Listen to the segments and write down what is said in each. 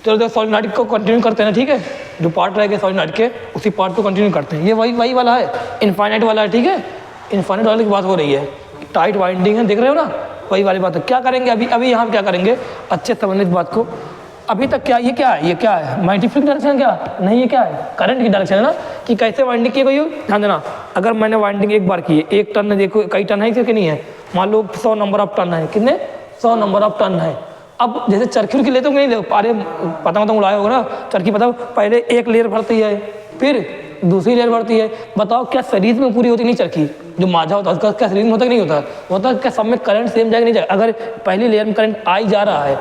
चलो देखो सॉलिनॉइड को कंटिन्यू करते हैं, ठीक है, जो पार्ट रह गए सॉलिनॉइड के उसी पार्ट को कंटिन्यू करते हैं। ये वही वाला है, इनफाइनाइट वाला है, ठीक है, इनफाइनाइट वाले की बात हो रही है, टाइट वाइंडिंग है, देख रहे हो ना, वही वाली बात है। क्या करेंगे अभी यहाँ क्या करेंगे, अच्छे संबंधित बात को। अभी तक क्या ये क्या है माइटिफिक डायरेक्शन, क्या नहीं, ये क्या है करंट की डायरेक्शन है ना, कि कैसे वाइंडिंग की गई हो, ध्यान देना। अगर मैंने वाइंडिंग एक बार की है, एक टर्न है, देखो कई टर्न है कि नहीं है, मान लो 100 नंबर ऑफ टर्न है, कितने 100 नंबर ऑफ टर्न है। अब जैसे चरखी की लेते हो नहीं ले, अरे पतंग उड़ाए होगा ना, चरखी बताओ पहले एक लेयर भरती है, फिर दूसरी लेयर भरती है। बताओ क्या शरीर में पूरी होती नहीं चरखी, जो माझा होता है उसका क्या शरीर में होता कि नहीं होता, होता क्या सब में करंट सेम जाएगा नहीं जाएगा। अगर पहली लेयर में करंट आई जा रहा है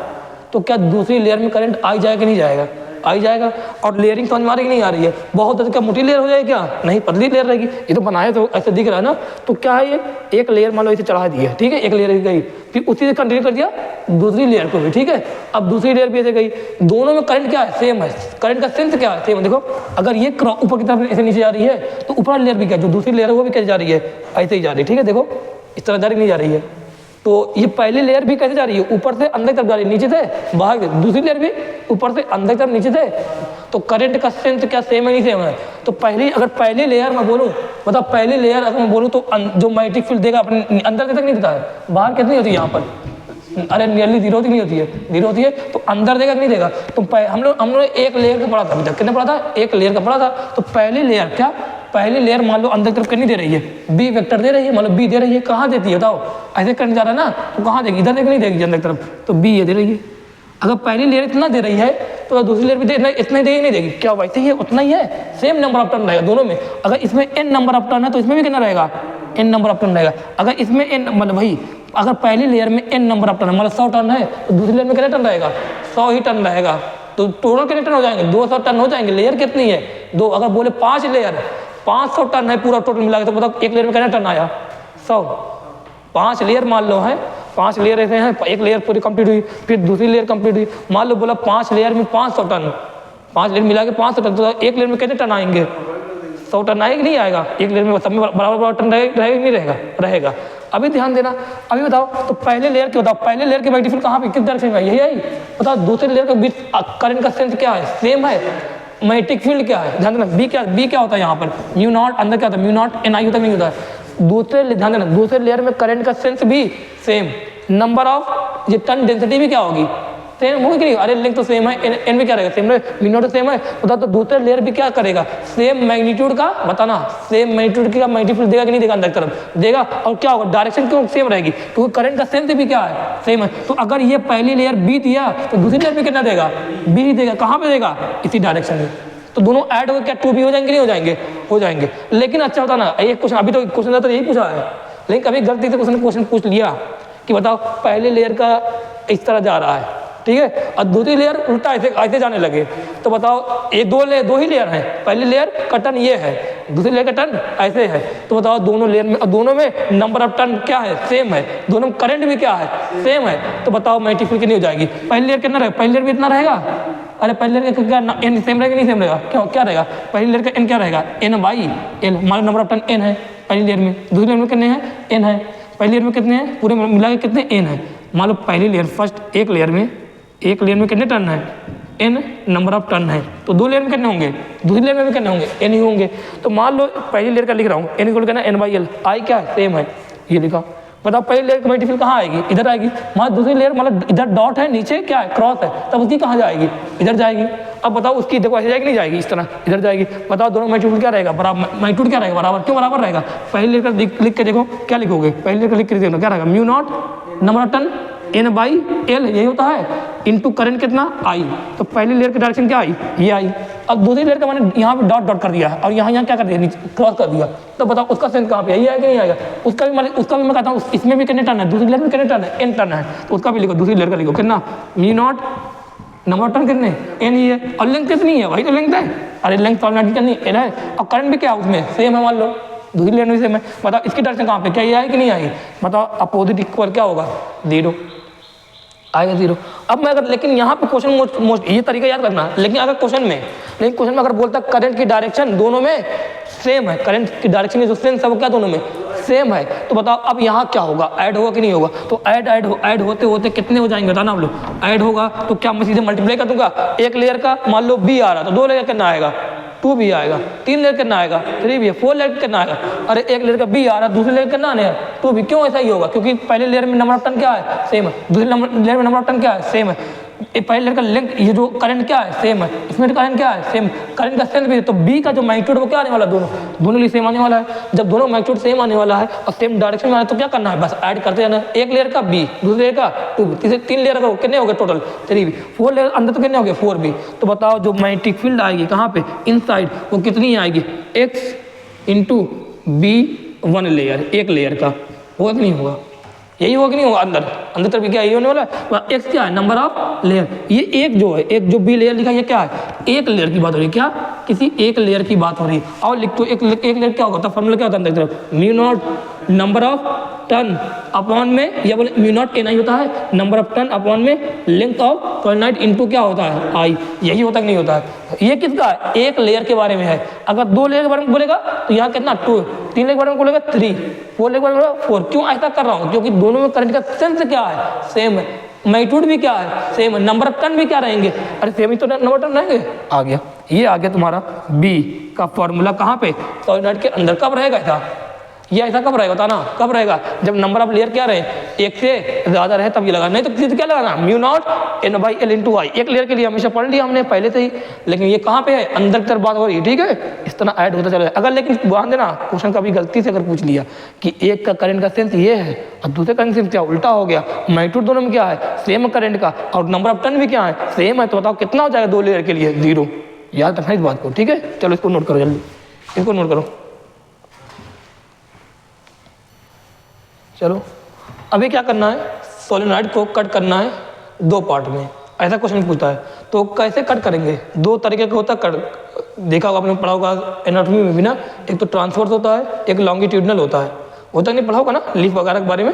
तो क्या दूसरी लेयर में करंट आई जाएगा कि नहीं जाएगा, आई जाएगा। और लेयरिंग समझ में आ रही कि नहीं आ रही है, बहुत क्या मोटी लेयर हो जाएगी क्या, नहीं पतली लेयर रहेगी। ये तो बनाए तो ऐसे दिख रहा है ना, तो क्या है ये एक लेयर मान लो इसे चढ़ा दी है, ठीक है, एक लेयर गई, फिर उसी से कंटिन्यू कर दिया दूसरी लेयर को भी, ठीक है। अब दूसरी लेयर भी ऐसे गई, दोनों में करंट क्या है, सेम है, करंट का सेंस क्या है, सेम है। देखो अगर ये ऊपर की तरफ ऐसे नीचे जा रही है तो ऊपर लेयर भी क्या, जो दूसरी लेयर है वो भी कैसे जा रही है, ऐसे ही जा रही है, ठीक है। देखो इस तरह जा रही नहीं जा रही है, तो ये पहली लेयर भी कैसे जा रही है, ऊपर से अंदर तक जा रही है, नीचे से बाहर, दूसरी लेयर भी ऊपर से अंदर तक नीचे से। तो करंट का सेंस क्या सेम है नहीं सेम है। तो पहली लेयर मैं बोलूँ, मतलब पहली लेयर अगर मैं बोलूँ तो जो मैग्नेटिक फील्ड देगा अपने अंदर तक नहीं देता है, बाहर कितनी होती है यहाँ पर, अरे नियरली 0 नहीं होती है, 0 होती है, तो अंदर देगा कि नहीं देगा। तो हम लोग एक लेयर का पढ़ा था अभी तक, कितने पढ़ा था, एक लेयर का पढ़ा था। तो पहली लेयर क्या, पहली लेयर मान लो अंदर तरफ कितनी दे रही है, बी वेक्टर दे रही है, मान लो बी दे रही है, कहाँ देती है बताओ, ऐसे करंट जा रहा है ना, तो कहाँ देगी, इधर देगी नहीं देगी अंदर तरफ, तो बी ये दे रही है। अगर पहली लेयर इतना दे रही है तो दूसरी लेयर भी इतना ही देगी नहीं देगी, क्या वैसे ही है, उतना ही है, सेम नंबर ऑफ टर्न रहेगा दोनों में। अगर इसमें n नंबर ऑफ टर्न है तो इसमें भी कितना रहेगा, n नंबर ऑफ टर्न रहेगा। अगर इसमें n मतलब भाई अगर पहली लेयर में n नंबर ऑफ टर्न है, मतलब 100 टर्न है, तो दूसरी लेयर में कितना टर्न रहेगा, 100 ही टर्न रहेगा। तो टोटल कितने टर्न हो जाएंगे, 200 टर्न हो जाएंगे। लेयर कितनी है, 2। अगर बोले 5 लेयर 500 टर्न है पूरा टोटल मिला के, तो बताओ एक लेयर में कितना टर्न आया, 100। 5 लेयर मान लो है, 5 लेयर ऐसे हैं, एक लेयर पूरी कंप्लीट हुई, फिर दूसरी लेयर कंप्लीट हुई, मान लो बोला 5 लेयर में 500 टन, 5 लेयर मिला के 500 टन, तो एक लेयर में कितने टन आएंगे, 100 टन आएगा नहीं आएगा, एक लेयर में सब में बराबर टन रहेगा नहीं रहेगा, रहेगा। अभी ध्यान देना, अभी बताओ तो पहले लेयर के बताओ, पहले लेयर के मैग्नेटिक फील्ड कहाँ पे किस डायरेक्शन में, यही आई। बताओ दूसरे लेयर के बीच करंट का सेंस क्या है, सेम है, मैग्नेटिक फील्ड क्या है, ध्यान देना, बी क्या होता है यहाँ पर, म्यू नॉट, अंदर क्या होता है, म्यू नॉट एन आई होता नहीं होता है। दूसरे ध्यान देना, दूसरे लेयर में करंट का सेंस भी सेम, नंबर ऑफ ये टर्न डेंसिटी भी क्या होगी, सेम होगी कि नहीं, अरे लेंथ तो सेम है, एन भी क्या रहेगा, सेम रहेगा, म्यू नॉट तो सेम है। बताओ तो दूसरे लेयर भी क्या करेगा, सेम मैग्नीट्यूड का, बताना सेम मैग्नीट्यूड का मैग्नेटिक फील्ड देगा कि नहीं देगा, अंदर तरफ देगा। और क्या होगा, डायरेक्शन क्यों सेम रहेगी, क्योंकि करंट का सेंस भी क्या है, सेम है। तो अगर ये पहली लेयर बी दिया तो दूसरी लेयर भी कितना देगा, बी ही देगा, कहाँ पे देगा, इसी डायरेक्शन में। तो दोनों ऐड हो क्या 2b हो जाएंगे नहीं हो जाएंगे, हो जाएंगे। लेकिन अच्छा होता ना, एक क्वेश्चन अभी तो क्वेश्चन तो यही पूछा है, लेकिन कभी गलती से क्वेश्चन पूछ लिया कि बताओ पहले लेयर का इस तरह जा रहा है, ठीक है, और दूसरी लेयर उल्टा ऐसे जाने लगे, तो बताओ ये दो ही लेयर हैं, पहली लेयर का टर्न ये है, दूसरी लेयर का टर्न ऐसे है, तो बताओ दोनों लेयर में, दोनों में नंबर ऑफ टर्न क्या है, सेम है, दोनों में करंट भी क्या है, सेम है। तो बताओ मैग्नेटिक फील्ड कितनी हो जाएगी, पहली लेयर कितना रहेगा, पहली लेयर भी इतना रहेगा, अरे पहली लेयर का क्या एन सेम रहेगा नहीं सेम रहेगा, क्यों क्या रहेगा, पहली लेयर का एन क्या रहेगा, एन बाई एल, हमारा नंबर ऑफ टर्न एन है पहली लेयर में, दूसरी लेयर में कितने हैं, एन है, पहली लेयर में कितने हैं, पूरे मिला के कितने एन है। मान लो पहली लेयर फर्स्ट एक लेयर में कितने टर्न है, एन नंबर ऑफ टर्न है, तो 2 लेयर में कितने होंगे, दूसरी लेयर में भी कितने होंगे, एन ही होंगे। तो मान लो पहली लेयर का लिख रहा हूँ, एन इक्वल कितना, एन बाई एल, आई क्या है, सेम है, ये लिखा। बताओ पहली लेयर की मैग्नेटिक फील्ड कहाँ आएगी, इधर आएगी, मान दूसरी लेयर मतलब इधर डॉट है, नीचे क्या है, क्रॉस है, तब उसकी कहाँ जाएगी, इधर जाएगी। अब बताओ उसकी देखो ऐसे जाएगी नहीं जाएगी, इस तरह इधर जाएगी। बताओ दोनों मैग्नीट्यूड क्या रहेगा, बराबर, मैग्नीट्यूड क्या रहेगा, बराबर, क्यों बराबर रहेगा, पहली लेयर का लिख के देखो क्या लिखोगे, पहली लेयर का लिख के देखो क्या रहेगा, mu naught number of turn n by l, यही होता है, इनटू करंट कितना आई। तो पहली लेयर की डायरेक्शन क्या आई, ये आई। अब दूसरी लेयर का मैंने यहाँ पे डॉट डॉट कर दिया और यहाँ क्या कर दिया, नीचे क्रॉस कर दिया, तो बताओ उसका सेंस कहाँ पे, यही आएगा नहीं आएगा, उसका भी मैं कहता हूँ इसमें भी कितने टर्न है, दूसरी लेयर में कितने टर्न है, एन टर्न है, तो उसका भी लिखो, दूसरी लेयर का लिखो कितना, mu naught number of turn कितने, एन ही है, और लेंथ कितनी है, वही तो लेंथ है, अरे लेंथ सॉलिनॉइड कितनी एन है, और करंट भी क्या है उसमें, सेम है, मान लो दूसरी लेयर में सेम है। बताओ इसकी डायरेक्शन कहाँ पे, क्या ये आएगी कि नहीं आएगी, बताओ अपोजिट इक्वल क्या होगा, 0 आएगा, 0। अब मैं अगर, लेकिन यहाँ पे क्वेश्चन मोस्ट ये तरीका याद रखना, लेकिन अगर क्वेश्चन में अगर बोलता करंट की डायरेक्शन दोनों में सेम है, करंट की डायरेक्शन की जो सेंस है वो क्या दोनों में सेम है। तो बताओ अब यहाँ क्या होगा, ऐड होगा कि नहीं होगा? तो ऐड होते होते कितने हो जाएंगे बताना आप लोग। ऐड होगा तो क्या मैं सीधे मल्टीप्लाई कर दूंगा, एक लेयर का मान लो बी आ रहा तो 2 लेयर कितना आएगा, 2 भी आएगा, 3 लेयर कितना आएगा, 3 भी है, 4 लेयर कितना आएगा। अरे एक लेयर का बी आ रहा दूसरे लेयर कितना आने 2 भी, क्यों ऐसा ही होगा? क्योंकि पहले लेयर में नंबर ऑफ टर्न क्या है, सेम है, दूसरे लेयर में नंबर ऑफ टर्न क्या है, सेम है। पहले लेयर का लेंथ, ये जो करंट क्या है, सेम है, इसमें करंट क्या है, सेम, करंट का सेंस भी है। तो बी का जो मैग्नीट्यूड वो क्या आने वाला, दोनों लिए सेम आने वाला है। जब दोनों मैग्नीट्यूड सेम आने वाला है और सेम डायरेक्शन में आना है तो क्या करना है, बस ऐड करते जाना। एक लेयर का बी, दूसरे लेयर का 2, तीसरे 3 लेयर का कितने हो गए टोटल 3 बी, 4 लेयर अंदर तो कितने हो गए 4 बी। तो बताओ जो मैग्नेटिक फील्ड आएगी कहाँ पे, इनसाइड, वो कितनी आएगी, x इंटू बी 1 लेयर, एक लेयर का, होगा कि नहीं होगा, यही होगा कि नहीं होगा। अंदर तरफ क्या यही होने वाला है, एक्स क्या है, नंबर ऑफ लेयर। ये एक जो है, एक जो बी लेयर लिखा है ये क्या है, एक लेयर की बात हो रही है, क्या किसी एक लेयर की बात हो रही है। और लिख तो एक लेयर क्या होता है, फॉर्मूला क्या होता है अंदर तरफ, mu naught number of turn upon में, या बोले म्यू नॉट एन आई होता है, नंबर ऑफ टर्न अपॉन में लेंथ ऑफ सॉलिनॉइड इनटू क्या होता है, आई। यही होता है कि नहीं होता है। ये किसका है, एक लेयर के बारे में है। अगर 2 लेयर के बारे में बोलेगा तो यहाँ कितना 2, 3 लेयर के बारे में बोलेगा 3, 4 लेयर के बारे में 4। क्यों ऐसा कर रहा हूँ, क्योंकि दोनों में करंट का सेंस क्या है, सेम है, मैग्नीट्यूड भी क्या है, सेम है, नंबर ऑफ टर्न भी क्या रहेंगे, अरे सेम ही तो नंबर टर्न रहेंगे। आ गया, ये आ गया तुम्हारा बी का फॉर्मूला। कहाँ पे, सॉलिनॉइड के अंदर। कब रहेगा ऐसा, ये ऐसा कब रहेगा बताना, कब रहेगा, जब नंबर ऑफ लेयर क्या रहे, एक से ज्यादा रहे तब ये लगा, नहीं तो किसी क्या लगाना, mu naught n by l into i. एक लेयर के लिए हमेशा पढ़ लिया हमने पहले से ही, लेकिन ये कहाँ पे है, अंदर की तरफ बात हो रही है, ठीक है। इस तरह ऐड होता चला जाए। अगर लेकिन ध्यान देना, क्वेश्चन कभी गलती से अगर पूछ लिया कि एक का करंट का सेंस ये है और दूसरे करंट सेंस क्या, उल्टा हो गया, मैग्नीट्यूड दोनों में क्या है, सेम करंट का, और नंबर ऑफ टर्न भी क्या है, सेम है, तो बताओ कितना हो जाएगा 2 लेयर के लिए, 0। याद रखना इस बात को, ठीक है। चलो इसको नोट करो जल्दी, इसको नोट करो। चलो अभी क्या करना है, सोलेनॉइड को कट करना है 2 पार्ट में। ऐसा क्वेश्चन पूछता है तो कैसे कट करेंगे, 2 तरीके का होता है कट, देखा होगा आपने, पढ़ा होगा एनाटॉमी में भी ना, एक तो ट्रांसवर्स होता है, एक लॉन्गिट्यूडनल होता है, होता नहीं, पढ़ा होगा ना लीफ वगैरह के बारे में,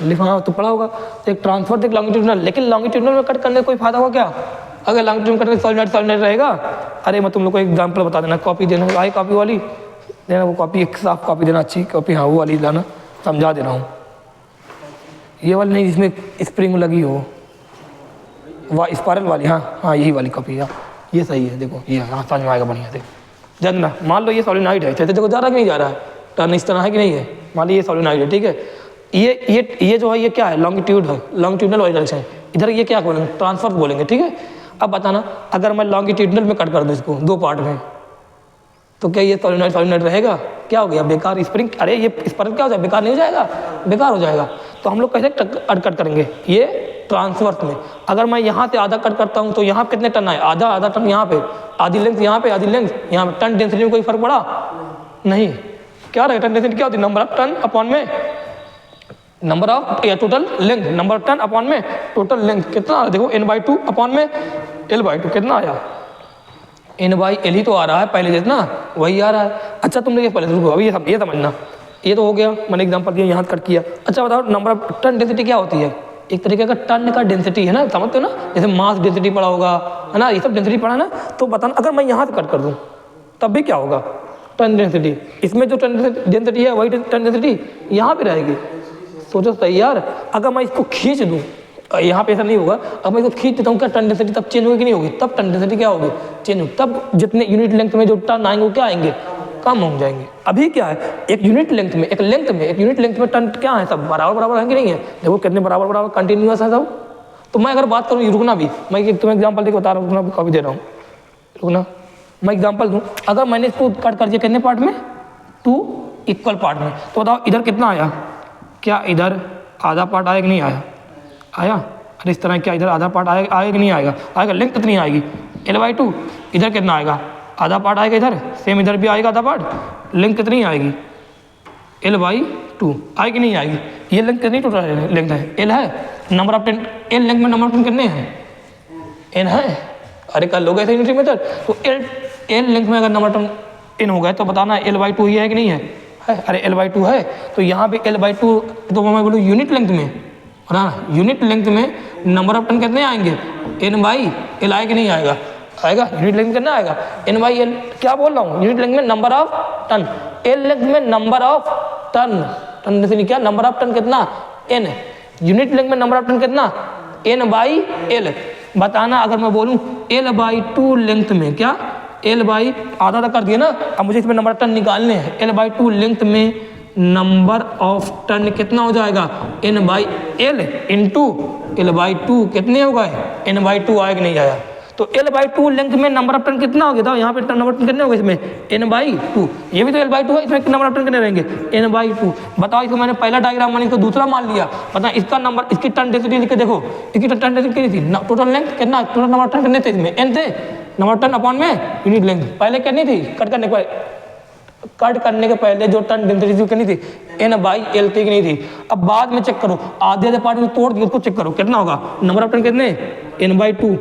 लीफ हाँ तो पढ़ा होगा। तो एक ट्रांसवर्स एक लॉन्गिट्यूडनल, लेकिन लॉन्गिट्यूडनल में कट करने का कोई फायदा होगा क्या, अगर लॉन्गिट्यूडनल कट सोलेनॉइड रहेगा। अरे मैं तुम लोग को एग्जाम्पल बता देना, कॉपी देना, आई कॉपी वाली देना, वो कॉपी एक साफ कॉपी देना, अच्छी कॉपी, हाँ वो वाली लाना, समझा दे रहा हूँ। ये वाली नहीं जिसमें स्प्रिंग लगी हो, वह स्पायरल वाली, हाँ यही वाली कॉपी है, ये सही है, देखो ये हाँ समझ में आएगा बढ़िया से। जानना, मान लो ये सोलेनॉइड है, देखो जा रहा कि नहीं जा रहा है, टर्न इस तरह है कि नहीं है, मान लो ये सोलेनॉइड है, ठीक है। ये जो है ये क्या है, लॉन्गिट्यूड है, लॉन्गिट्यूडनल वाली डायरेक्शन है। इधर ये क्या बोलेंगे, ट्रांसफर बोलेंगे, ठीक है। अब बताना, अगर मैं लॉन्गिट्यूडनल में कट कर दूँ इसको 2 पार्ट में, तो क्या ये सोलेनॉइड रहेगा, क्या हो गया, बेकार स्प्रिंग, अरे ये स्पायरल क्या हो जाएगा, बेकार नहीं हो जाएगा, बेकार हो जाएगा। तो हम लोग कैसे कट करेंगे, ये ट्रांसवर्स में। अगर मैं यहाँ से आधा कट करता हूँ तो यहाँ कितने टन आए, आधा टन यहाँ पे, आधी लेंथ यहाँ पे, आधी लेंथ यहाँ पे, टन डेंसिटी में कोई फर्क पड़ा नहीं। क्या रहेगा टन डेंसिटी, क्या होती है, नंबर ऑफ टन अपॉन में नंबर ऑफ या total length, number of turn upon में टोटल लेंथ, कितना देखो n/2 अपॉन में l/2, कितना आया, n/l ही तो आ रहा है, पहले जितना वही आ रहा है। अच्छा तुमने ये पहले रुको, अभी ये समझना, ये तो हो गया, मैंने एग्जांपल दिया, यहाँ कट किया। अच्छा बताओ नंबर ऑफ टन डेंसिटी क्या होती है, एक तरीके का टन का डेंसिटी है ना, समझते हो ना, जैसे मास डेंसिटी पड़ा होगा है ना, ये सब डेंसिटी पड़ा ना। तो बताना अगर मैं यहाँ से कट कर दूँ तब भी क्या होगा, टन डेंसिटी, इसमें जो टन डेंसिटी है वही टन डेंसिटी यहाँ पे रहेगी। सोचो सही यार, अगर मैं इसको खींच दूँ, यहाँ पे ऐसा नहीं होगा, अब मैं इसको खींच देता हूँ, क्या टन डेंसिटी तब चेंज होगी कि नहीं होगी, तब टन डेंसिटी क्या होगी, चेंज होगी, तब जितने यूनिट लेंथ में जो टन आएंगे वो क्या आएंगे, कम हो जाएंगे। अभी क्या है, एक यूनिट लेंथ में एक यूनिट लेंथ में टन क्या है, सब बराबर है कि नहीं है, देखो कितने बराबर कंटिन्यूअस है सब। तो मैं अगर बात करूँ, रुकना भी, मैं एक तुम्हें एग्जाम्पल देकर बता रहा हूँ, रुकना कॉपी दे रहा हूँ, रुकना, मैं एग्जाम्पल दूँ। अगर मैंने इसको कट कर दिया कितने पार्ट में, 2 इक्वल पार्ट में, तो बताओ इधर कितना आया, क्या इधर आधा पार्ट आया कि नहीं आया, आया। अरे इस तरह क्या इधर आधा पार्ट आएगा कि नहीं आएगा, आएगा, लेंथ कितनी आएगी l/2, इधर कितना आएगा, आधा पार्ट आएगा, इधर सेम इधर भी आएगा आधा पार्ट, लेंथ कितनी आएगी l/2, आएगी कि नहीं आएगी। ये लेंथ कितनी टोटल लेंथ है, l है, number of turn, l length में नंबर ऑफ टन कितने हैं, n है। अरे कल लोग ऐसे यूनिट मेथड, तो l लेंथ में अगर नंबर टन n हो गया तो बताना l/2 ही है कि नहीं है, अरे l/2 है। तो यहाँ पे l/2, तो मैं बोलूँ यूनिट लेंथ में, ना यूनिट लेंथ में नंबर ऑफ टन कितने आएंगे, n/l आएगा कि नहीं आएगा, आएगा, यूनिट लेंथ कितना आएगा, n/l। क्या बोल रहा हूँ, यूनिट लेंथ में number of turn, l length में number of turn, turn density क्या, नंबर ऑफ टन कितना, n, यूनिट लेंथ में नंबर ऑफ टन कितना, n बाई l। बताना अगर मैं बोलूँ l/2 लेंथ में क्या, l/, आधा कर दिया ना, अब मुझे इसमें नंबर ऑफ टन निकालने हैं, l/2 लेंथ में नंबर ऑफ टन कितना हो जाएगा, n/l इंटू l/2 कितने हो गए, n/2 आया कि नहीं आया। तो l/2 लेंथ में नंबर ऑफ टन कितना हो गया था, यहाँ पे नंबर ऑफ टन कितने हो गए इसमें, n/2, ये भी तो l/2 है, इसमें नंबर ऑफ टन कितने रहेंगे, n/2। बताओ इसको मैंने पहला डायग्राम मैंने इसको दूसरा मान लिया, पता इसका नंबर, इसकी टन डेंसिटी लिख के देखो, इसकी टन डेंसिटी कितनी थी, टोटल लेंथ कितना, टोटल नंबर ऑफ टन कितने थे इसमें, n थे, नंबर ऑफ टन अपॉन में यूनिट लेंथ, पहले कितनी थी, कट करने के पहले जो टन डेंसिटी थी कितनी थी, n/l थी कि नहीं थी। अब बाद में चेक करो, आधे पार्ट में तोड़ दिया, उसको चेक करो कितना होगा, नंबर ऑफ टन कितने, n/2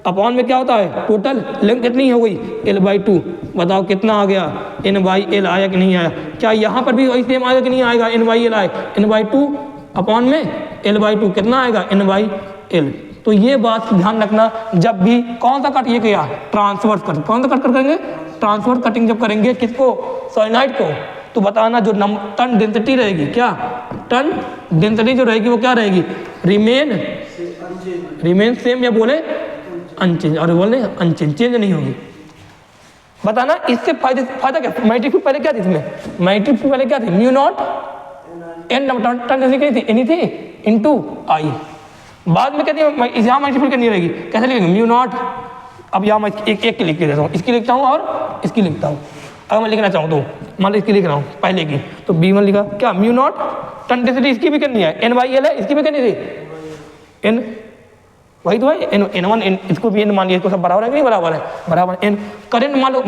अपॉन में क्या होता है, टोटल लेंथ कितनी हो गई, l/2। बताओ कितना आ गया, n/l आया कि नहीं आया। क्या यहाँ पर भी वही सेम आएगा कि नहीं आएगा, n/l आए, n/2 अपॉन में l/2 कितना आएगा, n/l। तो ये बात ध्यान रखना, जब भी कौन सा कट ये किया, ट्रांसवर्स कट, कौन सा कट करेंगे, ट्रांसवर्स कटिंग जब करेंगे किसको, सोलेनॉइड को, तो बताना जो टन डेंसिटी रहेगी, क्या टन डेंसिटी जो रहेगी वो क्या रहेगी, रिमेन सेम, या बोले अनचेंज, और बोले अनचेंज, चेंज नहीं होगी। बताना इससे फायदा क्या, मैट्रिक्स पहले क्या थी इसमें, मैट्रिक्स पहले क्या थी, mu not n turn density थी, एनी थी इनटू आई। बाद में कहती है यहाँ मल्टीपल करनी रहेगी, कैसे लिखेंगे, म्यू नॉट। अब यहाँ मैं एक की लिख के देता हूँ, इसकी लिखता हूँ और इसकी लिखता हूँ। अगर मैं लिखना चाहूँ तो मान लो इसकी लिख रहा हूँ पहले की, तो b1 लिखा, क्या म्यू नॉट टन डेंसिटी इसकी भी करनी है, n/l है, इसकी भी करनी थी n, वही तो है n1, इसको भी n मान लिया, इसको सब बराबर है कि नहीं बराबर है, बराबर n। करंट मान लो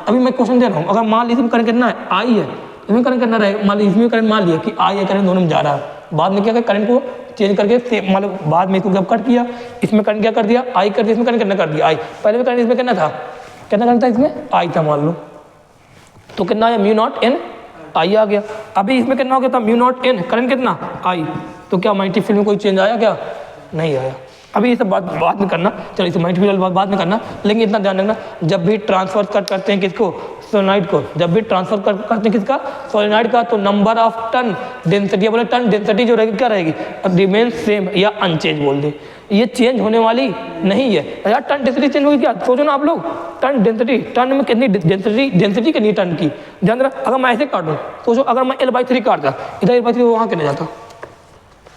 अभी मैं क्वेश्चन दे रहा हूँ, अगर मान लीजिए करंट कितना है, आई है, इसमें करंट कितना रहेगा, मान लीजिए इसमें करंट मान लिया कि आई है, करंट दोनों में जा रहा है। बाद में क्या करंट को चेंज करके मान लो बाद में इसको जब कट किया, इसमें करंट क्या कर दिया, आई कर दिया, इसमें करंट कितना कर दिया, आई। पहले में करंट इसमें कितना था, कितना करंट था इसमें, आई था मान लो, तो कितना आया, म्यू नॉट n, आई आ गया। अभी इसमें कितना हो गया था, म्यू नॉट n, करंट कितना, आई। तो क्या मैग्नेटिक फील्ड में कोई चेंज आया, क्या नहीं आया। अभी ये सब बात बाद में करना, चलो इसे मैग्नेटिक फील्ड बाद में करना, लेकिन इतना ध्यान रखना, जब भी ट्रांसफर कट करते हैं किसको, सोलेनॉइड को, जब भी ट्रांसफर करते हैं किसका, सोलेनॉइड का, तो नंबर ऑफ टन डेंसिटी, बोले टन डेंसिटी जो रहेगी क्या रहेगी, रिमेन सेम या अनचेंज बोल दे, ये चेंज होने वाली नहीं है यार। टन डेंसिटी चेंज होगी क्या, सोचो ना आप लोग, टन डेंसिटी, टन में कितनी डेंसिटी कितनी टन की, ध्यान रखना। अगर मैं ऐसे काटूँ, सोचो अगर मैं l/3 काटता, इधर l/3 वहाँ कितने जाता,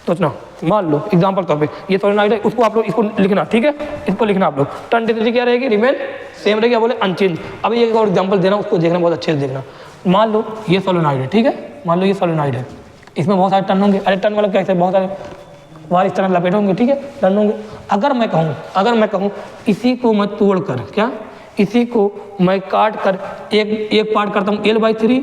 सोचना। मान लो एग्जांपल तौर पे ये सोलेनॉइड है, उसको आप लोग इसको लिखना, ठीक है, इसको लिखना आप लोग, टन डेंसिटी क्या रहेगी, रिमेन सेम रहेगी, बोले अनचेंज। अभी एक और एग्जांपल देना, उसको देखना बहुत अच्छे से देखना। मान लो ये सोलेनॉइड है, ठीक है, मान लो ये सोलेनॉइड है, इसमें बहुत सारे टन होंगे, अरे टन वाला कैसे, बहुत सारे वार इस तरह लपेट होंगे, ठीक है, टन होंगे। अगर मैं कहूँ इसी को मैं तोड़ कर, क्या इसी को मैं काट कर एक पार्ट करता हूँ l/3,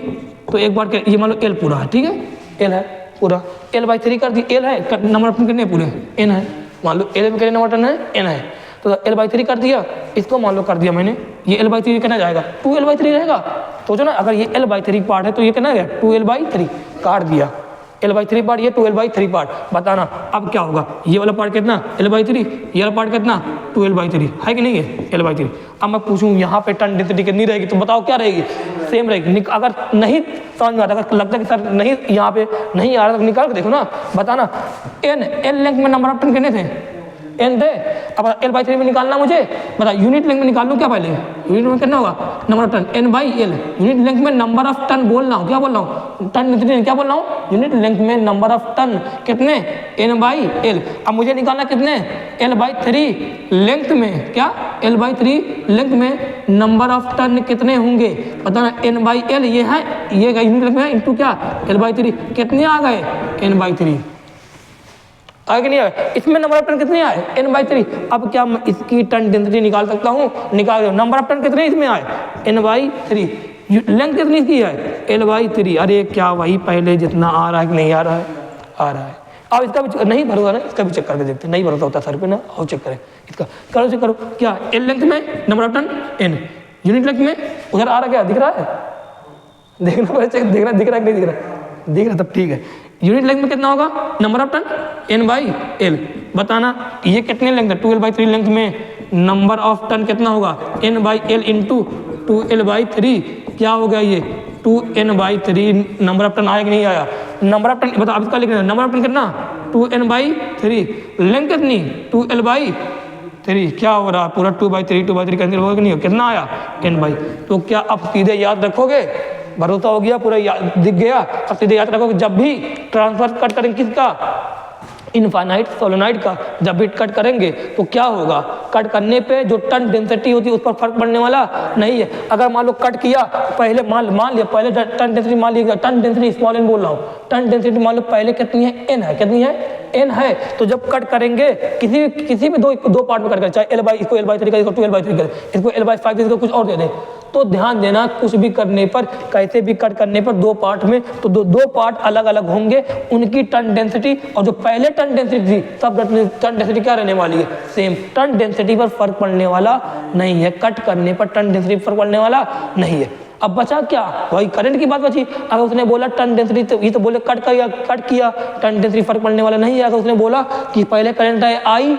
तो एक पार्ट ये मान लो l पूरा है, ठीक है, l है पूरा, l/3 कर दी, l है, नंबर ऑफ टन कितने पूरे, n है, मान लो l में कितने नंबर टन है, n है, तो l/3 कर दिया, इसको मान लो कर दिया मैंने, ये l/3 कितना जाएगा, 2l/3 रहेगा। सोचो ना, अगर ये l/3 पार्ट है तो ये कितना है, 2l/3 काट दिया, l/3 पार्ट, ये 2l/3 पार्ट। बताना अब क्या होगा, ये वाला पार्ट कितना, l/3, ये वाला पार्ट कितना, 2l/3 है कि नहीं है, l/3। अब मैं पूछूं यहाँ पे टन डेंसिटी कितनी रहेगी, तो बताओ क्या रहेगी, सेम रहेगी। अगर नहीं समझ में आता, अगर लगता है कि सर नहीं यहाँ पे नहीं आ रहा, तो निकाल के देखो ना, बताना n लेंथ में नंबर ऑफ टन कितने थे, n थे। अब l/3 में निकालना मुझे, बता यूनिट लेंथ में निकाल लूँ क्या, पहले यूनिट में कितना होगा, number of turn, n/l, unit length में नंबर ऑफ टन बोल रहा हूँ, क्या बोल रहा हूँ, टन डेंसिटी क्या बोल रहा हूँ, यूनिट लेंथ में नंबर ऑफ टन कितने, n/l। अब मुझे निकालना कितने, l/3 लेंथ में, क्या l/3 लेंथ में नंबर ऑफ टन कितने होंगे, बताना n/l, ये है, ये यूनिट लेंथ में इंटू क्या, l/3, कितने आ गए, n/3 आगे नहीं आए, इसमें नंबर ऑफ टन कितने आए, n/3। अब क्या मैं इसकी टन डेंसिटी निकाल सकता हूँ, निकाल दो, नंबर ऑफ टन कितने इसमें आए, n/3, लेंथ कितनी इसकी है, l/3। अरे क्या वही पहले जितना आ रहा है कि नहीं आ रहा है, आ रहा है। अब इसका भी नहीं भरोसा ना, इसका भी चेक करके देखते, नहीं भरोसा होता सर पे ना, और चेक करें इसका, करो चेक करो, क्या l लेंथ में number of turn n, unit length में उधर आ रहा, क्या दिख रहा है, देखना पड़ेगा, चेक देखना, दिख रहा है कि नहीं दिख रहा, दिख रहा तब ठीक है। यूनिट लेंथ में कितना होगा, नंबर ऑफ टन n/l। बताना ये कितने लेंथ है, 2l/3 लेंथ में नंबर ऑफ टन कितना होगा, n/l इंटू 2l/3, क्या हो गया ये 2n/3 नंबर ऑफ टर्न आया कि नहीं आया? नंबर ऑफ टर्न बताओ, अब इसका लिखना है, नंबर ऑफ टर्न कितना 2n/3, लेंथ कितनी 2l/3, क्या हो रहा पूरा 2/3 कैंसिल होगा कि नहीं हो, कितना आया n/, तो क्या अब सीधे याद रखोगे, भरोसा हो गया पूरा दिख गया, अब सीधे याद रखोगे जब भी ट्रांसफर कट करेंगे किसका, इनफाइनाइट सोलेनॉइड का, जब भी कट करेंगे तो क्या होगा, कट करने पे जो टर्न डेंसिटी होती है उस पर फर्क पड़ने वाला नहीं है। अगर मान लो कट किया पहले मान लिया पहले टर्न डेंसिटी मान लिया, टर्न डेंसिटी स्मॉल एन बोल रहा हूँ, टर्न डेंसिटी मान लो पहले कितनी है एन है, कितनी है एन है, तो जब कट करेंगे किसी भी दो पार्ट में कट करें, चाहे इसको l/3 करें, इसको 2l/3 करें, इसको l/5 इसको कुछ और दे दें, तो ध्यान देना कुछ भी करने पर, कैसे भी कट करने पर दो पार्ट में, तो दो पार्ट अलग अलग होंगे, उनकी टर्न डेंसिटी और जो पहले टर्न डेंसिटी थी सब टर्न डेंसिटी क्या रहने वाली है, सेम। टर्न डेंसिटी पर फर्क पड़ने वाला नहीं है, कट करने पर टर्न डेंसिटी पर फर्क पड़ने वाला नहीं है। अब बचा क्या, वही करंट की बात बची। अगर उसने बोला टर्न डेंसिटी, तो ये तो बोले कट किया टर्न डेंसिटी फर्क पड़ने वाला नहीं है। अगर उसने बोला कि पहले करंट है आई,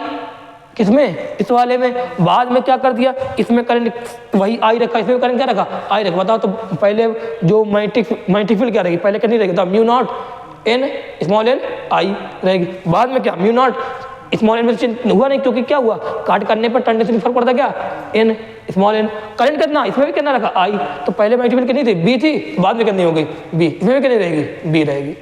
किसमें, इस वाले में, बाद में क्या कर दिया, इसमें करंट वही आई रखा, इसमें करंट क्या रखा आई रखा, बताओ तो पहले जो मैग्नेटिक फील्ड क्या रहेगी, पहले कितनी रहेगी, तो mu naught n small n i रहेगी, बाद में क्या म्यू नॉट स्मॉल एन में हुआ नहीं, क्योंकि क्या हुआ, काट करने पर टर्न डेंसिटी फर्क पड़ता क्या, एन स्मॉल एन। करंट कितना, इसमें भी कितना रखा आई, तो पहले मैग्नेटिक फील्ड कितनी थी बी थी, बाद में कितनी हो गई बी, इसमें भी कितनी रहेगी बी रहेगी।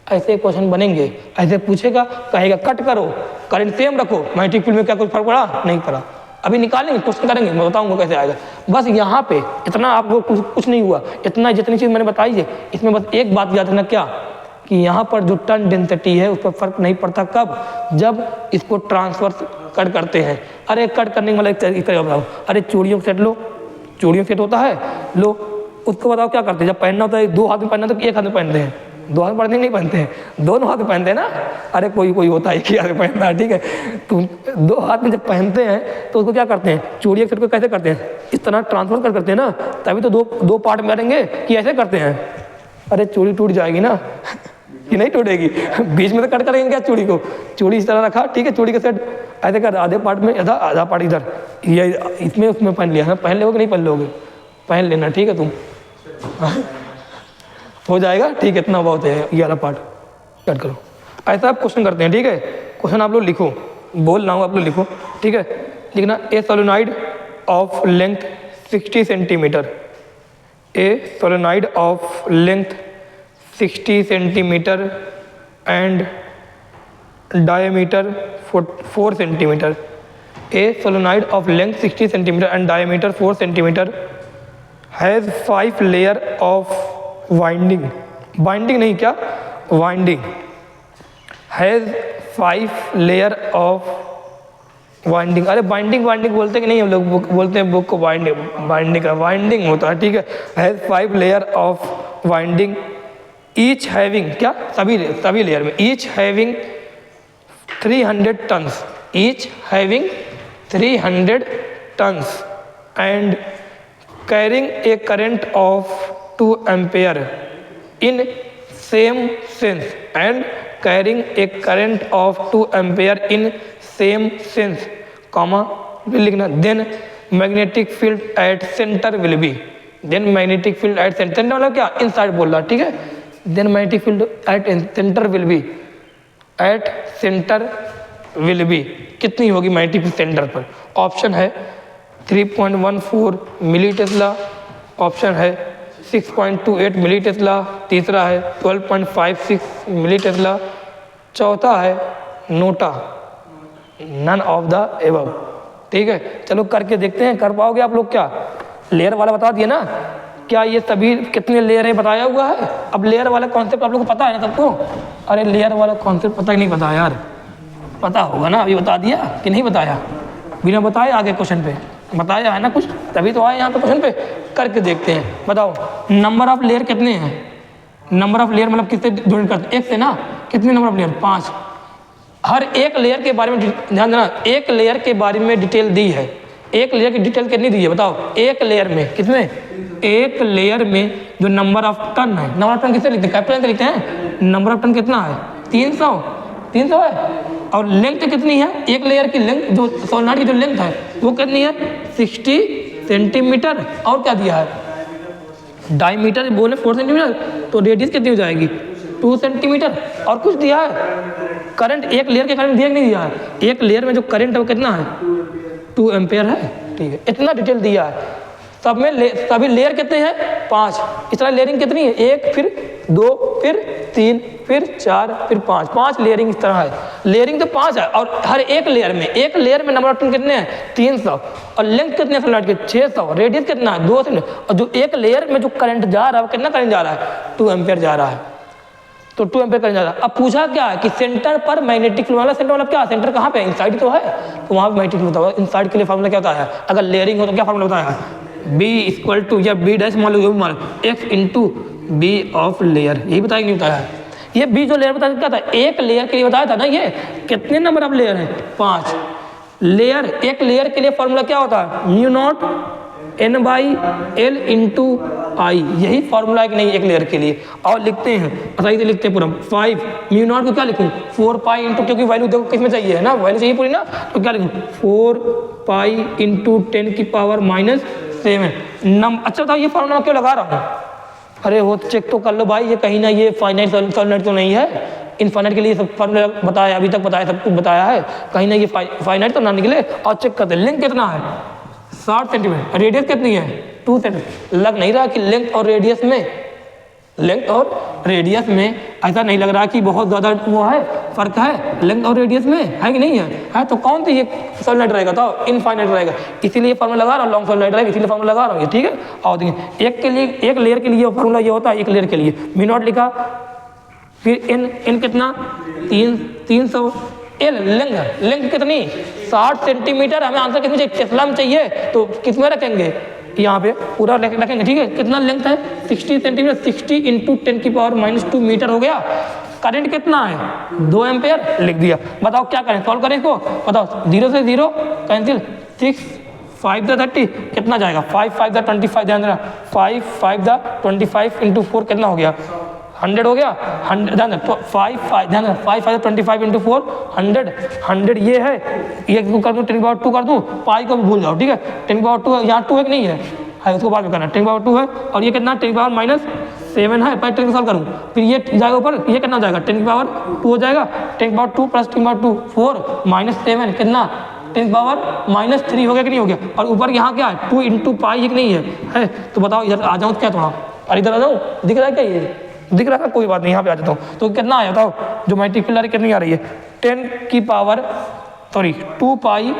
ऐसे क्वेश्चन बनेंगे, ऐसे पूछेगा, कहेगा कट करो करंट सेम रखो, मैग्नेटिक फील्ड में क्या कुछ फर्क पड़ा, नहीं पड़ा। अभी निकालेंगे, क्वेश्चन करेंगे, मैं बताऊंगा कैसे आएगा। बस यहाँ पे इतना आपको कुछ नहीं हुआ, इतना जितनी चीज़ मैंने बताई है, इसमें बस एक बात याद रखना, क्या कि यहाँ पर जो टर्न डेंसिटी है उस पर फर्क नहीं पड़ता, कब, जब इसको ट्रांसफर कट करते हैं। अरे कट करने वाला एक तरीका बताओ, अरे चूड़ियों सेट लो, चूड़ियों सेट होता है, लो उसको बताओ क्या करते हैं, जब पहनना होता है दो हाथ में पहनना तो एक हाथ में पहनते हैं, दो हाथ पहनते नहीं पहनते हैं, दोनों हाथ में पहनते हैं ना। अरे कोई होता है कि हाथ में पहनता है, ठीक है, तो दो हाथ में जब पहनते हैं तो उसको क्या करते हैं, चूड़ी सेट को कैसे करते हैं, इस तरह ट्रांसफर करते हैं ना, तभी तो दो पार्ट में करेंगे कि ऐसे करते हैं। अरे चूड़ी टूट जाएगी ना कि नहीं टूटेगी, बीच में तो कट करेंगे क्या चूड़ी को, चूड़ी इस तरह रखा, ठीक है, चूड़ी का सेट ऐसे कर, आधे पार्ट में इधर, आधा पार्ट इधर, ये इसमें उसमें पहन लिया है, पहन लोगे नहीं पहन लोगे, पहन लेना, ठीक है, तुम हो जाएगा, ठीक है, इतना बहुत है, ये वाला पार्ट कट करो। ऐसा आप क्वेश्चन करते हैं, ठीक है, क्वेश्चन आप लोग लिखो, बोल रहा हूँ आप लोग लिखो, ठीक है, लिखना, ए solenoid of length 60 centimetre, A solenoid of length 60 centimetre and diameter 4 centimetre, A solenoid of length 60 centimetre and diameter 4 centimetre has 5 layer of binding नहीं क्या, winding, has 5 layer of winding. अरे बाइंडिंग बोलते कि नहीं, हम लोग बोलते हैं बुक को वाइंडिंग होता है, ठीक है, has 5 layer of winding, each having क्या, सभी लेयर में, each having 300 turns, each having 300 turns and carrying a current of 2 ampere in same sense and carrying a current of 2 ampere in same sense, comma लिखना, then magnetic field at centre will be, then magnetic field at centre मतलब क्या, inside बोल रहा, ठीक है, then magnetic field at centre will B, at centre will be कितनी होगी magnetic field centre पर। ऑप्शन है 3.14 मिली टेस्ला, ऑप्शन है 6.28 मिली टेस्ला, तीसरा है 12.56 मिली टेस्ला, चौथा है NOTA, none of the above, ठीक है। चलो करके देखते हैं, कर पाओगे आप लोग क्या, लेयर वाला बता दिए ना, क्या ये सभी कितने लेयर है बताया हुआ है। अब लेयर वाला कॉन्सेप्ट आप लोग को पता है ना सबको, अरे लेयर वाला कॉन्सेप्ट पता ही नहीं, पता यार, पता होगा ना, अभी बता दिया कि नहीं बताया, बिना बताए आगे क्वेश्चन पे बताया है ना कुछ, तभी तो आए यहाँ पे क्वेश्चन पे। करके देखते हैं, बताओ नंबर ऑफ लेयर कितने हैं, नंबर ऑफ लेयर मतलब किससे ज्वाइन करते हैं, एक से ना, कितने नंबर ऑफ लेयर, 5। हर एक लेयर के बारे में ध्यान देना, एक लेयर के बारे में डिटेल दी है, एक लेयर की डिटेल कितनी दी है बताओ, एक लेयर में कितने, एक लेयर में जो नंबर ऑफ टन है, नंबर ऑफ टन किससे लिखते हैं, कैपिटल से लिखते हैं, नंबर ऑफ टन कितना है 300 है, और लेंथ कितनी है, एक लेयर की लेंथ जो सोलेनॉइड की जो लेंथ है वो कितनी है 60 सेंटीमीटर, और क्या दिया है डायमीटर बोले 4 सेंटीमीटर, तो रेडियस कितनी हो जाएगी 2 सेंटीमीटर। और कुछ दिया है करंट, एक लेयर के करंट दिया कि नहीं दिया है, एक लेयर में जो करंट है वो कितना है 2 एम्पेयर है, ठीक है, इतना डिटेल दिया है। सब में सभी लेयर कितने हैं 5, इस तरह लेयरिंग कितनी है 1 फिर 2 फिर 3 फिर 4 फिर 5 लेयरिंग इस तरह है। लेयरिंग तो 5 है और हर एक लेयर में नंबर ऑफ टर्न कितने हैं 300 और लेंथ कितने सोलेनॉइड के 600, रेडियस कितना है 2 सेंटीमीटर और जो एक लेयर में जो करंट जा रहा है वो कितना करंट जा रहा है 2 एम्पेयर जा रहा है, तो 2 एम्पेयर करंट जा रहा है। अब पूछा क्या है कि सेंटर पर मैग्नेटिक फील्ड वाला, सेंटर मतलब क्या, सेंटर कहाँ पे इनसाइड तो है, तो वहाँ पे मैग्नेटिक फील्ड होता है। इनसाइड के लिए फार्मूला क्या होता है, अगर लेयरिंग हो तो क्या फार्मूला होता है B इक्वल टू या B डैश मान लो जो भी मान लो X into B of layer, यही बताया नहीं बताया है। ये B जो लेयर बताया क्या था, एक लेयर के लिए बताया था ना, ये कितने नंबर ऑफ लेयर है 5 लेयर। एक लेयर के लिए फार्मूला क्या होता है mu not N by L into I, यही फार्मूला है कि नहीं एक लेयर के लिए। और लिखते हैं सही से लिखते हैं पूरा 5 म्यू नॉट को क्या लिखूँ 4 पाई इंटू, क्योंकि वैल्यू देखो किस में चाहिए है ना, वैल्यू चाहिए पूरी ना, तो क्या लिखूँ 4 पाई इंटू 10 की पावर -7 नम। अच्छा बताओ ये फार्मूला क्यों लगा रहा हूँ, अरे वो चेक तो कर लो भाई, ये कहीं ना ये फाइनाइट सोलेनॉइड तो नहीं है, इनफाइनाइट के लिए सब फार्मूला बताया, अभी तक बताया, सब कुछ बताया है, कहीं ना ये फाइनाइट तो ना निकले। और चेक करते लेंथ कितना है 60 सेंटीमीटर, रेडियस कितनी है 2 सेंटीमीटर। लग नहीं रहा कि लेंथ और रेडियस में ऐसा नहीं लग रहा कि बहुत ज़्यादा वो है फर्क है लेंथ और रेडियस में, है कि नहीं है तो कौन सी ये सोलेनॉइड रहेगा, तो इनफाइनाइट रहेगा, इसीलिए फार्मूला लगा रहा हूँ, लॉन्ग सोलेनॉइड रहेगा इसीलिए फार्मूला लगा रहा हूँ ये, ठीक है। और देखिए एक के लिए, एक लेयर के लिए फार्मूला ये होता है, एक लेयर के लिए म्यू नॉट लिखा, फिर एन कितना 300 एल लेंथ कितनी 60 सेंटीमीटर, हमें आंसर कितनी चाहिए टेस्ला में चाहिए, तो किस में रखेंगे यहाँ पे पूरा रखेंगे, ठीक है। कितना लेंथ है 60 सेंटीमीटर, 60 इंटू 10 की पावर -2 मीटर हो गया। करंट कितना है 2 एम्पेयर लिख दिया। बताओ क्या करें, सॉल्व करें इसको, बताओ 0 से 0 कैंसिल, 6 5 द 30 कितना जाएगा 5 5 द 25, ध्यान देना 5 5 द 25 इंटू 4 कितना हो गया 100 हो गया, 100 ध्यान 5 5 ध्यान 5 5 25 इंटू 4 100 ये है, ये कर दूँ 10⁻2 कर दूँ, पाई को भी भूल जाओ, ठीक है 10⁻2 यहाँ 2 एक नहीं है उसको बाद में करना, 10⁻2 है और ये कितना 10⁻7 है, पहले 10 सॉल्व करूँ, फिर ये जाएगा ऊपर, ये कितना जाएगा 10⁻2 हो जाएगा, 10⁻2 प्लस 10⁻2 4 -7 कितना 10⁻³ हो गया कि नहीं हो गया, और ऊपर यहाँ क्या है 2 इंटू पाई एक नहीं है, तो बताओ इधर आ जाऊँ क्या थोड़ा, और इधर आ जाऊँ, दिख रहा है क्या ये दिख रहा है, कोई बात नहीं यहाँ पे आ जाता हूँ, तो कितना आया बताओ जो मैट्रिक फिलर कितनी आ रही है 2 पाई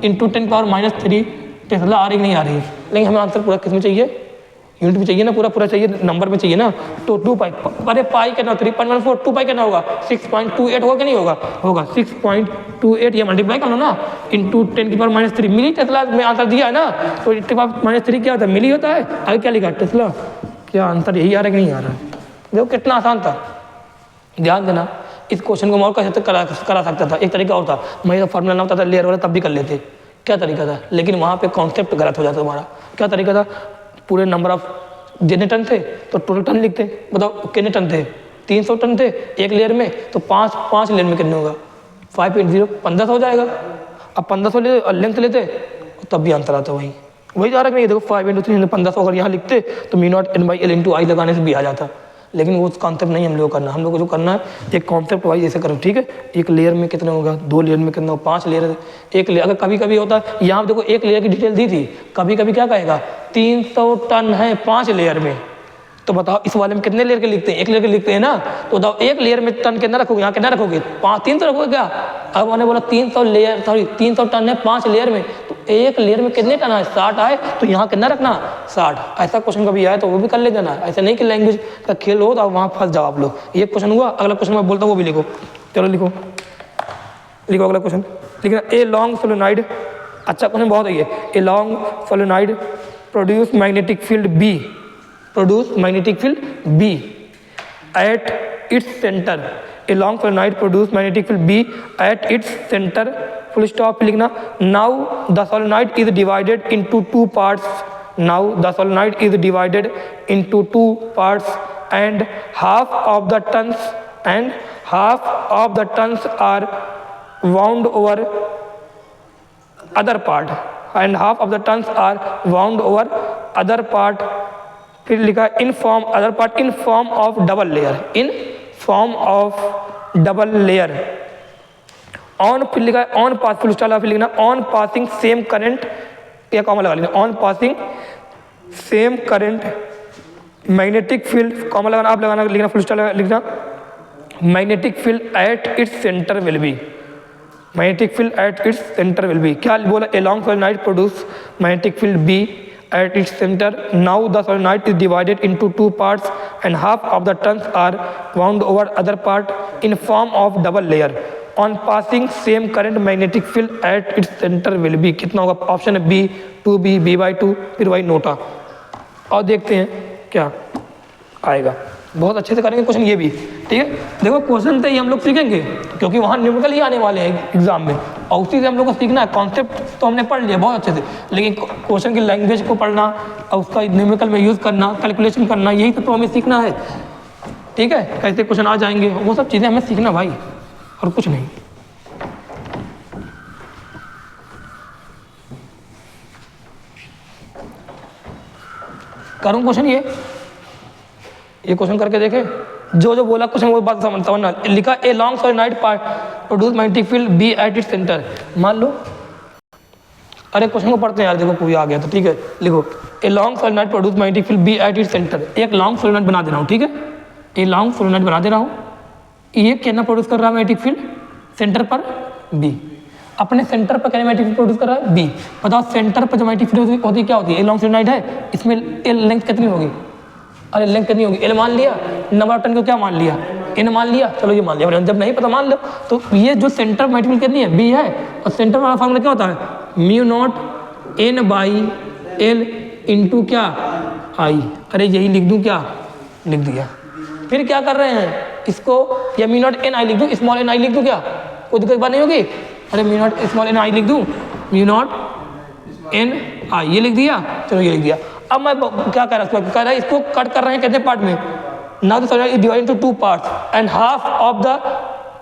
इंटू 10⁻³ टेस्ला आ रही नहीं आ रही है, लेकिन हमें आंसर पूरा किस में चाहिए यूनिट में चाहिए ना, पूरा चाहिए नंबर में चाहिए ना, तो 2 पाई, अरे पाई कितना 3.14, 2 पाई कितना होगा 6.28 होगा कि नहीं होगा 6.28, ये मल्टीप्लाई कर लो ना इंटू 10 की पावर -3 मिली टेस्ला में आंसर दिया है ना, तो 10 की पावर -3 क्या होता है मिली होता है, आगे क्या लिखा टेस्ला, क्या आंसर यही आ रहा है कि नहीं आ रहा है, देखो कितना आसान था। ध्यान देना इस क्वेश्चन को और कैसे करा सकता था, एक तरीका और था, मैं तो फार्मूला ना होता था लेयर वाला तब भी कर लेते, क्या तरीका था, लेकिन वहाँ पे कॉन्सेप्ट गलत हो जाता तुम्हारा। क्या तरीका था, पूरे नंबर ऑफ जितने टन थे तो टोटल टन लिखते, बताओ कितने टन थे 300 टन थे एक लेयर में, तो 5 लेयर में कितने होगा 5 × 0 1500 हो जाएगा। अब 1500 ले लेंथ लेते तब भी आंसर आता वही जा रहा है, नहीं देखो 5 × 3 1500 अगर यहाँ लिखते तो mu not N by L into I लगाने से भी आ जाता, लेकिन वो कॉन्सेप्ट नहीं हम लोग करना, हम लोग को जो करना है एक कॉन्सेप्ट वाइज ऐसे करो, ठीक है। एक लेयर में कितना होगा, 2 लेयर में कितना होगा, 5 लेयर, एक लेयर, अगर कभी कभी होता है यहाँ देखो एक लेयर की डिटेल दी थी, कभी कभी क्या कहेगा 300 टन है 5 लेयर में, तो बताओ इस वाले में कितने लेयर के लिखते हैं, एक लेयर के लिखते हैं ना, तो बताओ एक लेयर में टन कितना रखोगे, यहाँ कितना रखोगे 300 रखोगे क्या, अब मैंने बोला 300 टन है 5 लेयर में, तो एक लेयर में कितने टन है 60 आए, तो यहाँ कितना रखना 60। ऐसा क्वेश्चन कभी आए तो वो भी कर ले जाना, ऐसा नहीं कि लैंग्वेज का खेल हो तो वहाँ फंस जाओ आप लोग। ये क्वेश्चन हुआ, अगला क्वेश्चन मैं बोलता हूँ वो भी लिखो, चलो लिखो अगला क्वेश्चन लिखना, ए लॉन्ग सोलेनॉइड, अच्छा क्वेश्चन बहुत है ये, ए long solenoid produce magnetic field B at its center, a long solenoid produce magnetic field B at its center, full stop लिखना। Now the solenoid is divided into 2 parts, and half of the turns are wound over other part, फिर लिखा in form other part in form of double layer, in form of double layer on, फिर लिखा है on pass full stop, फिर लिखना on passing same current, या comma लगा लेना, on passing same current magnetic field, comma लगाना, आप लगाना, लिखना फुल स्टॉप लिखना, magnetic field eight its centre will B, magnetic field eight its centre will B, क्या बोला, ए long solenoid produce magnetic field B at its center. Now the solenoid is divided into two parts and half of the turns are wound over other part in form of double layer. On passing same current magnetic field at its center will be, कितना होगा, option है B, 2b, b/2, फिर वही NOTA, और देखते हैं क्या आएगा। बहुत अच्छे से करेंगे क्वेश्चन ये भी, ठीक है। देखो क्वेश्चन तो ये हम लोग सीखेंगे क्योंकि वहाँ न्यूमेरिकल ही आने वाले हैं एग्जाम में, और उसी से हम लोग को सीखना है। कॉन्सेप्ट तो हमने पढ़ लिया बहुत अच्छे से, लेकिन क्वेश्चन की लैंग्वेज को पढ़ना और उसका न्यूमेरिकल में यूज़ करना, कैलकुलेशन करना, यही तो हमें सीखना है, ठीक है। कैसे क्वेश्चन आ जाएंगे वो सब चीज़ें हमें सीखना भाई, और कुछ नहीं। करूँ क्वेश्चन ये क्वेश्चन करके देखे, जो बोला क्वेश्चन वो बात समझना। लिखा a long solenoid part produce magnetic field B at its centre, मान लो, अरे क्वेश्चन को पढ़ते हैं यार, देखो कोई आ गया तो ठीक है। लिखो a long solenoid produce magnetic field B at its centre, एक लॉन्ग सोलेनॉइड बना दे रहा हूँ, ठीक है, ए लॉन्ग सोलेनॉइड बना दे रहा हूँ, ये कितना प्रोड्यूस कर रहा है मैग्नेटिक फील्ड, सेंटर पर बी, अपने सेंटर पर मैग्नेटिक फील्ड प्रोड्यूस कर रहा है बी। बताओ सेंटर पर जो मैग्नेटिक फील्ड होती है क्या होती है, ए लॉन्ग सोलेनॉइड है, इसमें एल लेंथ कितनी होगी, अरे लेंथ कितनी होगी, एल मान लिया, नंबर ऑफ टर्न को क्या मान लिया, एन मान लिया, चलो ये मान लिया, जब नहीं पता मान लो। तो ये जो सेंटर मैग्नेटिक फील्ड कितनी है, बी है, और सेंटर वाला फॉर्मूला क्या होता है, mu naught n by l into क्या आई, अरे यही लिख दूँ क्या, लिख दिया। फिर क्या कर रहे हैं इसको, या म्यू नॉट एन आई लिख दूँ, स्मॉल एन आई लिख दूँ, क्या कोई दिक्कत बात नहीं होगी, अरे म्यू नॉट स्मॉल एन आई लिख दूँ, म्यू नॉट एन आई ये लिख दिया, चलो ये लिख दिया। अब मैं क्या कह रहा है, इसको कट कर रहे हैं कितने पार्ट में, now the solenoid is divided into two parts and half of the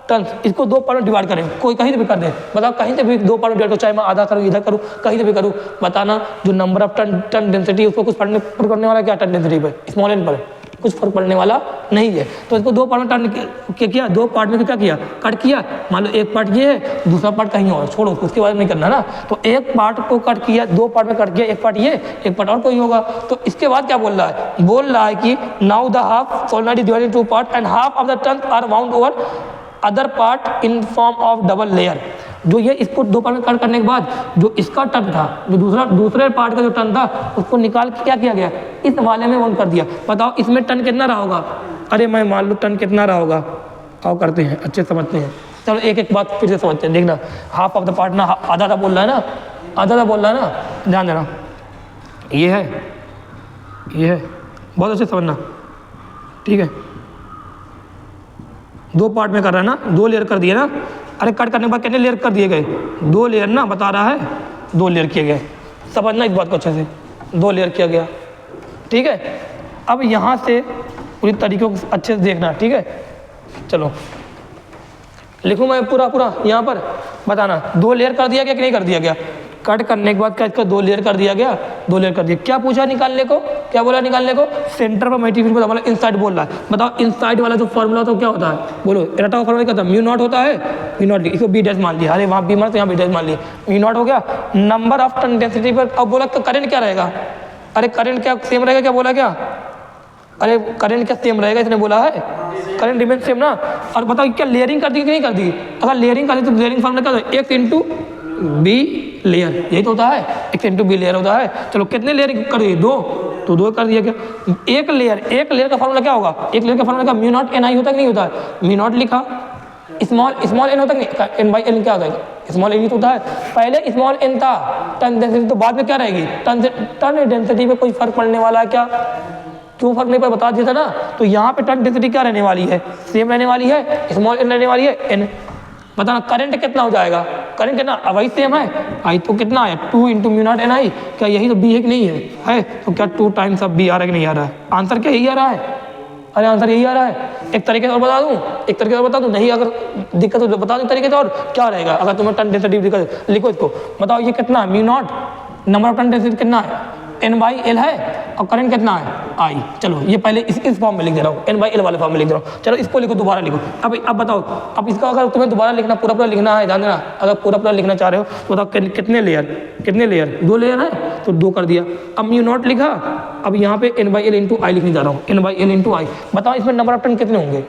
turns, इसको दो पार्ट में डिवाइड करें, कोई कहीं से भी कर दे, बताओ कहीं से भी दो पार्ट में डिवाइड करो, चाहे मैं आधा करूँ इधर करूँ कहीं से भी करूँ, बताना जो नंबर ऑफ टर्न डेंसिटी उसको कुछ फर्क करने वाला क्या, टर्न डेंसिटी पर, स्मॉल एन पर कुछ फर्क पड़ने वाला नहीं है। तो इसको दो पार्ट में टर्न किया, दो पार्ट में क्या किया, कट किया, मान लो एक पार्ट ये है, दूसरा पार्ट कहीं और, छोड़ो उसके बाद नहीं करना ना। तो एक पार्ट को कट किया, दो पार्ट में कट किया, एक पार्ट ये, एक पार्ट और कोई होगा। तो इसके बाद क्या बोल रहा है कि now the half solenoid is divided into two part and half of the turns are wound over other part in form of double layer. जो ये इसको दो पार्ट में कट करने के बाद जो इसका टर्न था, जो दूसरे पार्ट का जो टर्न था, उसको निकाल के क्या किया गया, इस वाले में वाउंड कर दिया। बताओ इसमें टर्न कितना रहा होगा, अरे मैं मान लो टर्न कितना रहा होगा, आओ करते हैं, अच्छे समझते हैं। चलो एक एक बात फिर से समझते हैं, देखना हाफ ऑफ द पार्ट ना, आधा आधा बोल रहा है ना, आधा आधा बोल रहा है ना, ध्यान देना, ये है, बहुत अच्छे समझना, ठीक है। दो पार्ट में कर रहा है ना, दो लेयर कर दिए ना, अरे कट करने के बाद कितने लेयर कर दिए गए, दो लेयर ना, बता रहा है दो लेयर किए गए, समझना इस बात को अच्छे से, दो लेयर किया गया, ठीक है। अब यहाँ से पूरी तरीकों को अच्छे से देखना, ठीक है। चलो लिखूँ मैं पूरा यहाँ पर, बताना दो लेयर कर दिया गया कि नहीं कर दिया गया, कट करने के बाद क्या इसका दो लेयर कर दिया गया, दो लेयर कर दिया। क्या पूछा निकालने को, क्या बोला निकालने को, सेंटर पर मैग्नेटिक फील्ड मतलब इनसाइड बोल रहा है। बताओ इनसाइड वाला जो फॉर्मूला होता है क्या होता है, बोलो, इरटा का फॉर्मूला क्या था, म्यू नॉट होता है, म्यू नॉट, इसको बी डैश मान लिया, अरे वहाँ बी मार तो यहाँ बी डैश मान लिया, म्यू नॉट हो गया, नंबर ऑफ टर्न डेंसिटी पर। अब बोला करंट क्या रहेगा, अरे करंट क्या सेम रहेगा, क्या बोला क्या, अरे करंट क्या सेम रहेगा, इसने बोला है करंट रिमेन सेम ना। और बताओ क्या लेयरिंग कर दी कि नहीं कर दी, अगर लेयरिंग कर दी तो लेयरिंग फॉर्मूला क्या होता है, एक्स इंटू बी लेयर, यही तो होता है, एक्स इंटू बी लेयर होता है। चलो कितने लेयर कर दिए, दो, तो दो कर दिया क्या, एक लेयर का फॉर्मूला क्या होगा, एक लेयर का फॉर्मूला क्या, म्यू नॉट एन आई होता है कि नहीं होता है, म्यू नॉट लिखा, स्मॉल एन होता है कि नहीं, एन बाई एन क्या होता है, स्मॉल एन ही तो होता है, पहले स्मॉल एन था, टर्न डेंसिटी तो बाद में क्या रहेगी, टर्न डेंसिटी में कोई फर्क पड़ने वाला है क्या, क्यों फर्क नहीं पर बता दिया था ना। तो यहाँ पे टर्न डेंसिटी क्या रहने वाली है, सेम रहने वाली है, स्मॉल एन रहने वाली है, एन। बताना करंट कितना हो जाएगा, करंट कितना, अब वही सेम है, आई तो कितना है 2 इंटू म्यू नॉट एन आई, क्या यही तो बी है कि नहीं है तो क्या 2 टाइम्स अब बी आ रहा है कि नहीं आ रहा है, आंसर क्या यही आ रहा है, अरे आंसर यही आ रहा है। एक तरीके से और बता दूं, नहीं अगर दिक्कत हो तो बता दूं तरीके से, और क्या रहेगा अगर तुम्हें टर्न डेंसिटी दिक्कत, लिखो इसको, बताओ ये कितना है mu naught, number of turn density कितना है, एन बाई एल है, और करंट कितना है आई। चलो ये पहले इस फॉर्म में लिख दे रहा हूँ, N/L वाले फॉर्म में लिख दे रहा हूँ। चलो इसको लिखो, दोबारा लिखो। अब बताओ, अब इसका अगर तुम्हें दोबारा लिखना पूरा लिखना है, ध्यान देना, अगर पूरा लिखना चाह रहे हो तो बताओ कितने लेयर 2 लेयर है तो 2 कर दिया। अब म्यू नॉट लिखा, अब यहाँ पे N/L इंटू आई लिखने जा रहा हूँ, N/L इंटू आई। बताओ इसमें नंबर ऑफ टर्न कितने होंगे,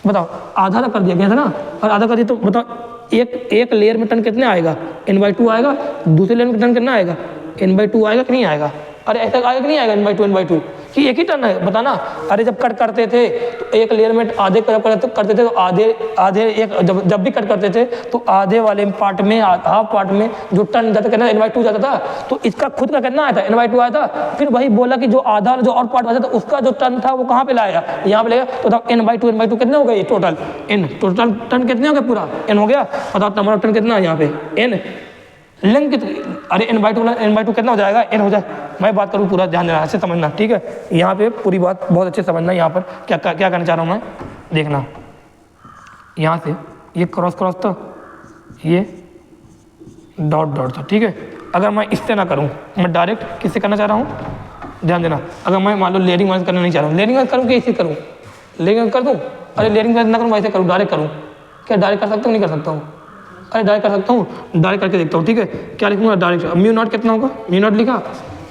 बताओ। आधा कर दिया गया था ना, और आधा कर दिया तो बताओ एक लेयर में टर्न कितने आएगा, N/2 आएगा। दूसरे लेयर में टर्न कितना आएगा, N/2 आएगा कि नहीं आएगा। अरे ऐसा आएगा कि नहीं आएगा N/2 कि एक ही टर्न है, बताना। अरे जब कट करते थे तो एक लेयर में आधे करते थे तो आधे एक जब भी कट करते थे तो आधे वाले पार्ट में, हाफ पार्ट में जो टर्न जाता कितना N/2 जाता था। तो इसका खुद का कितना आया था, N/2 आया था। फिर वही बोला कि जो आधा जो और पार्ट बचा था उसका जो टर्न था वो कहाँ पे लाया, यहाँ पे लेगा। तो N/2 कितने हो गए टोटल, टोटल टर्न कितने हो गए, पूरा N हो गया। बताओ नंबर ऑफ टर्न कितना है यहाँ पे N, लेंथ कितनी। अरे N/2 कितना हो जाएगा, N हो जाए। मैं बात करूँ पूरा ध्यान देना, अच्छे समझना, ठीक है। यहाँ पे पूरी बात बहुत अच्छे समझना। यहाँ पर क्या करना चाह रहा हूँ मैं, देखना। यहाँ से ये क्रॉस था, ये डॉट था, ठीक है। अगर मैं इससे ना करूँ, मैं डायरेक्ट किससे करना चाह रहा हूँ, ध्यान देना। अगर मैं मान लो लेयरिंग वाइज करना नहीं चाह रहा हूँ, लेयरिंग वाइज करूँ कि इसे करूँ, लेयरिंग कर दूँ। अरे लेयरिंग वाइज ना करूँ, वैसे करूँ, डायरेक्ट करूँ। क्या डायरेक्ट कर सकता हूँ, नहीं कर सकता हूँ। अरे डायरेक्ट कर सकता हूँ, डायरेक्ट करके देखता हूँ, ठीक है। क्या लिखूँगा, डायरेक्ट। म्यू नॉट कितना होगा, म्यू नॉट लिखा,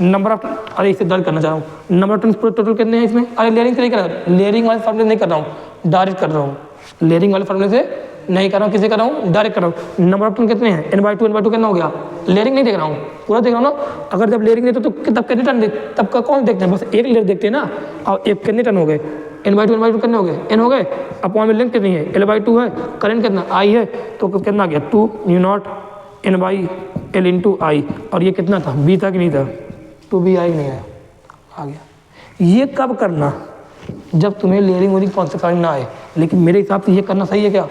नंबर ऑफ, अरे इसे डायरेक्ट करना चाह रहा हूँ। नंबर ऑफ टर्न्स पूरे टोटल कितने हैं इसमें। अरे लेयरिंग से नहीं कर रहा हूँ, लेयरिंग वाले फॉर्मूले नहीं कर रहा हूँ, डायरेक्ट कर रहा हूँ। लेयरिंग वाले फॉर्मूले से नहीं कर रहा हूँ, किसे कर रहा हूँ, डायरेक्ट कर रहा हूँ। नंबर ऑफ टर्न कितने हैं, N/2 कितना हो गया। लेयरिंग नहीं देख रहा हूँ, पूरा देख रहा हूँ ना। अगर जब लेयरिंग देते तो तब कितने टर्न, तब का कौन देखते हैं, बस एक लेयर देखते हैं ना। और एक कितने टर्न हो गए, N/2 कितने हो गए, N हो गए। अपॉन में लेंथ कितनी है, L/2 है। करंट कितना I है, तो कितना आ गया 2 म्यू नॉट N/L इंटू आई। और ये कितना था, B था कि नहीं था, 2B आया कि नहीं आया, आ गया। ये कब करना, जब तुम्हें लेयरिंग वोरिंग कॉन्सेप्ट समझ ना आए। लेकिन मेरे हिसाब से ये करना सही है क्या,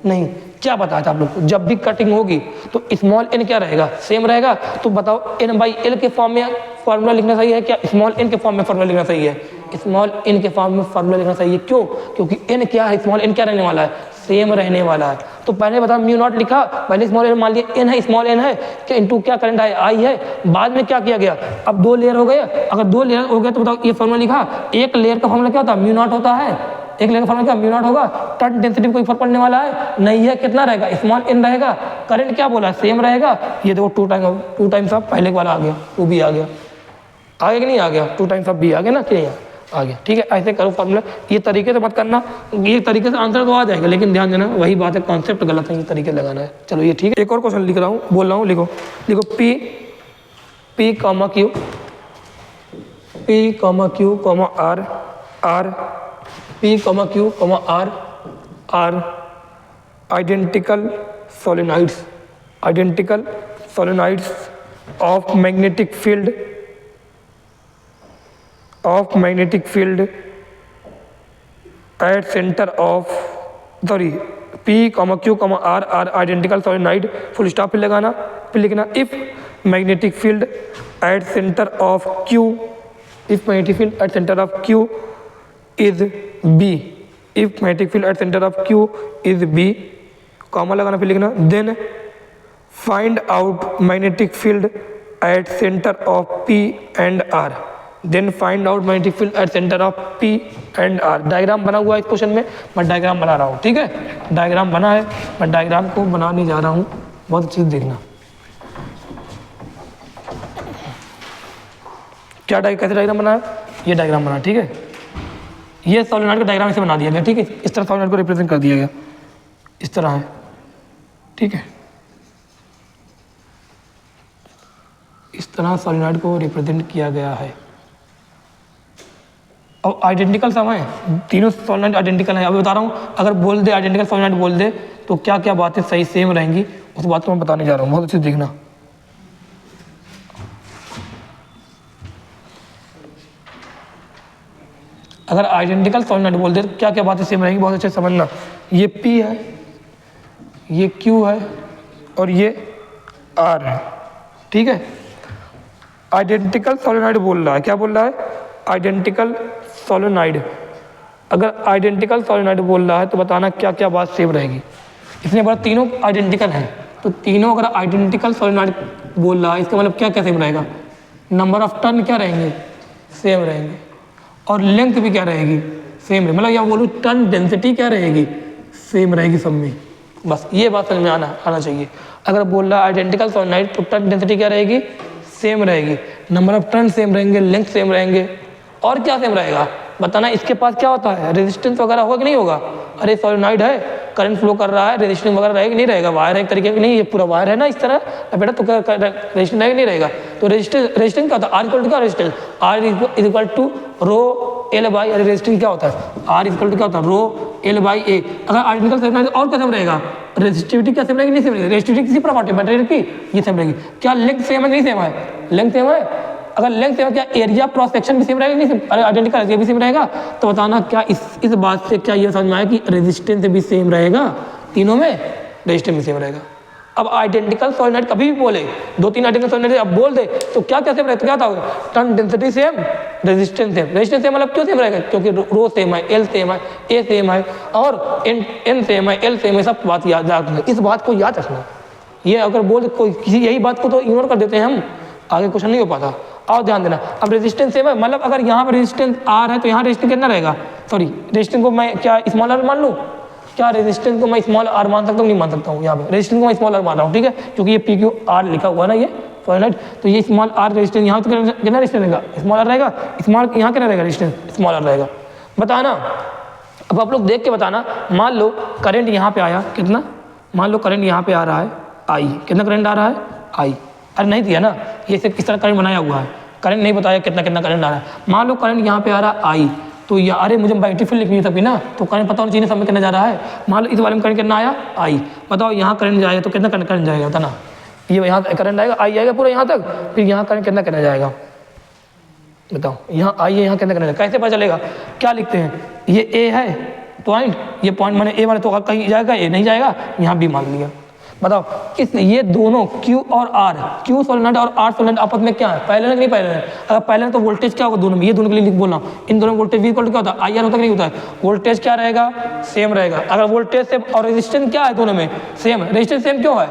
नहीं। क्या बताया था आप लोग को, जब भी कटिंग होगी तो स्मॉल n क्या रहेगा, सेम रहेगा। तो बताओ N/L के फॉर्म में फॉर्मूला लिखना सही है क्या, स्मॉल n के फॉर्म में फॉर्मूला लिखना सही है। स्मॉल n के फॉर्म में फॉर्मूला लिखना सही है, क्यों, क्योंकि n क्या है, स्मॉल n क्या रहने वाला है, सेम रहने वाला है। तो पहले बताओ म्यू नॉट लिखा, पहले स्मॉल n मान लिया, n है, स्मॉल n है, क्या इंटू क्या करंट है, आई है। बाद में क्या किया गया, अब 2 लेयर हो गए। अगर 2 लेयर हो गए तो बताओ ये फॉर्मूला लिखा, एक लेयर का फॉर्मूला क्या होता है, म्यू नॉट होता है। एक लेयर का फॉर्मूला क्या, म्यू नॉट होगा। टर्न डेंसिटी कोई फर्क पड़ने वाला है नहीं है, कितना रहेगा, स्मॉल n रहेगा। करंट क्या बोला, सेम रहेगा। ये देखो 2 टाइम्स ऑफ पहले वाला आ गया, 2B आ गया, आगे कि नहीं आ गया, 2 टाइम्स ऑफ B आ गया ना, कि आ गया, ठीक है। ऐसे करो फॉर्मूला, ये तरीके से मत करना, ये तरीके से आंसर तो आ जाएगा, लेकिन ध्यान देना वही बात है, कॉन्सेप्ट गलत है, ये तरीके लगाना है। चलो ये ठीक है। एक और क्वेश्चन लिख रहा हूँ, बोल रहा हूँ, लिखो P, Q, R, P, Q, R identical solenoids of magnetic field at center of P, Q, R are identical solenoid, full stop पे लगाना, फिर लिखना if magnetic field at center of Q is B, if magnetic field at center of Q is B, comma लगाना, फिर लिखना then find out magnetic field at center of P and R, then find out magnetic field at center of P and R। Diagram बना हुआ है इस question में, मैं diagram बना रहा हूँ, ठीक है। डायग्राम बना है, मैं डायग्राम को बनाने जा रहा हूँ, बहुत अच्छी से देखना। क्या कैसे डायग्राम बना है, ये डायग्राम बना, ठीक है। ये सोलेनॉइड का डायग्राम इसे बना दिया गया, ठीक है। इस तरह सोलेनॉइड को रिप्रेजेंट कर दिया गया, इस तरह है, ठीक है। इस तरह सोलेनॉइड को रिप्रेजेंट किया गया है। और आइडेंटिकल सब है, तीनों सोलेनॉइड आइडेंटिकल है। अभी बता रहा हूँ, अगर बोल दे आइडेंटिकल सोलेनॉइड बोल दे तो क्या क्या बातें सही सेम रहेंगी, उस बात को मैं बताने जा रहा हूँ, बहुत अच्छे से देखना। अगर आइडेंटिकल सोलेनॉइड बोल दे तो क्या क्या बातें सेम रहेंगी, बहुत अच्छे से समझना। ये P है, ये Q है और ये R है, ठीक है। आइडेंटिकल सोलेनॉइड बोल रहा है, क्या बोल रहा है, आइडेंटिकल सोलेनॉइड। अगर आइडेंटिकल सोलेनॉइड बोल रहा है तो बताना क्या क्या बात सेम रहेगी। इसमें बड़ा तीनों आइडेंटिकल हैं, तो तीनों अगर आइडेंटिकल सोलेनॉइड बोल रहा है, इसका मतलब क्या क्या सेम रहेगा, नंबर ऑफ टर्न क्या रहेंगे, सेम रहेंगे, और लेंथ भी क्या रहेगी, सेम रहेगी। मतलब या बोलूँ टर्न डेंसिटी क्या रहेगी, सेम रहेगी सब में। बस ये बात समझ में आना चाहिए। अगर बोल रहा है आइडेंटिकल सॉलिनॉइड तो टर्न डेंसिटी क्या रहेगी, सेम रहेगी, नंबर ऑफ टर्न सेम रहेंगे, लेंथ सेम रहेंगे, और क्या सेम रहेगा बताना। इसके पास क्या होता है, रेजिस्टेंस वगैरह होगा कि नहीं होगा। अरे सॉलिनॉइड है, करंट फ्लो कर रहा है, रेजिस्टेंस वगैरह रहेगा कि नहीं रहेगा। वायर है एक तरीके का, नहीं ये पूरा वायर है ना इस तरह बेटा, तो रेजिस्टेंस रहेगा नहीं रहेगा। तो रेजिस्टेंस क्या होता है, आर इक्वल टू क्या, resistance R is equal to rho L by, अरे रेजिस्टेंस क्या होता है, आर इक्वल टू क्या होता है, रो एल बाई ए। अगर आइडेंटिकल सॉलिनॉइड और क्या सेम रहेगा, रेजिस्टिविटी क्या सेम रहेगी, नहीं सेम रहेगी। रेजिस्टिविटी किसी प्रॉपर्टी मटेरियल की ये सेम रहेगी। क्या लेंथ सेम है, नहीं सेम है, लेंथ सेम है। अगर लेंथ सेम है, क्या एरिया क्रॉस सेक्शन भी सेम रहेगा, नहीं सेम, अरे आइडेंटिकल ये भी सेम रहेगा। तो बताना क्या इस बात से क्या ये समझ में आया कि रेजिस्टेंस भी सेम रहेगा, तीनों में रेजिस्टेंस भी सेम रहेगा। अब आइडेंटिकल सॉलिनॉइड कभी भी बोले, 2-3 आइडेंटिकल सॉलिनॉइड अब बोल दे तो क्या क्या सेम रहेगा, क्या होगा, turn density same, resistance same. Resistance same मतलब क्यों सेम रहेगा, क्योंकि रो सेम है, एल सेम है, ए सेम है, और एन सेम है, एल सेम है, सब बात याद रखना, इस बात को याद रखना। ये अगर बोल कोई किसी यही बात को तो इग्नोर कर देते हैं हम, आगे क्वेश्चन नहीं हो पाता। और ध्यान देना, अब रेजिस्टेंस सेम है, मतलब अगर यहाँ पर रेजिस्टेंस आर है तो यहाँ रेजिस्टेंस कितना रहेगा, सॉरी रेजिस्टेंस को मैं क्या स्मॉल आर मान लूँ, क्या रेजिस्टेंस को मैं स्मॉल आर मान सकता हूँ, नहीं मान सकता हूँ। यहाँ पे रेजिस्टेंस को मैं स्मॉल आर मान रहा हूँ, ठीक है, क्योंकि ये पी क्यू आर लिखा हुआ है ना ये सॉलिनॉइड, तो ये स्मॉल आर रेजिस्टेंस यहाँ तो कितना रेजिस्टेंस रहेगा, स्मॉल आर रहेगा, स्मॉल यहाँ कितना रहेगा, रेजिस्टेंस स्मॉल आर रहेगा। बताना, अब आप लोग देख के बताना। मान लो करंट यहाँ पे आया कितना, मान लो करंट यहाँ पे आ रहा है आई, कितना करंट आ रहा है आई, अरे नहीं दिया ना, ये सिर्फ इस तरह करंट बनाया हुआ है, करंट नहीं बताया कितना कितना करंट आ रहा है। मान लो करंट यहाँ पे आ रहा है आई, तो ये अरे मुझे मैग्नेटिक फील्ड लिखनी है तभी ना, तो करंट पता होना चाहिए सब में कितना जा रहा है। मान लो इस वाले में करंट कितना आया आई, बताओ यहाँ करंट जाएगा तो कितना करंट जाएगा बताना, ये यहाँ करंट आएगा आई आएगा पूरा यहाँ तक, फिर यहाँ करंट कितना कितना जाएगा बताओ, यहाँ आई है, यहाँ कितना कितना जाएगा, कैसे पता चलेगा, क्या लिखते हैं, ये ए है पॉइंट, ये पॉइंट मैंने ए माने तो कहीं जाएगा, ए नहीं जाएगा, यहाँ बी मान लिया। बताओ किस ये दोनों Q और R, Q सोलेनॉइड और R सोलेनॉइड आपस में क्या है, पैरेलल नहीं पैरेलल है। अगर पैरेलल तो वोल्टेज क्या होगा दोनों में, ये दोनों के लिए बोल रहा हूँ, इन दोनों वोल्टेज V इक्वल क्या होता है, IR होता है नहीं होता है, वोल्टेज क्या रहेगा, सेम रहेगा। अगर वोल्टेज सेम और रेजिस्टेंस क्या है दोनों में सेम, रेजिस्टेंस सेम क्यों है,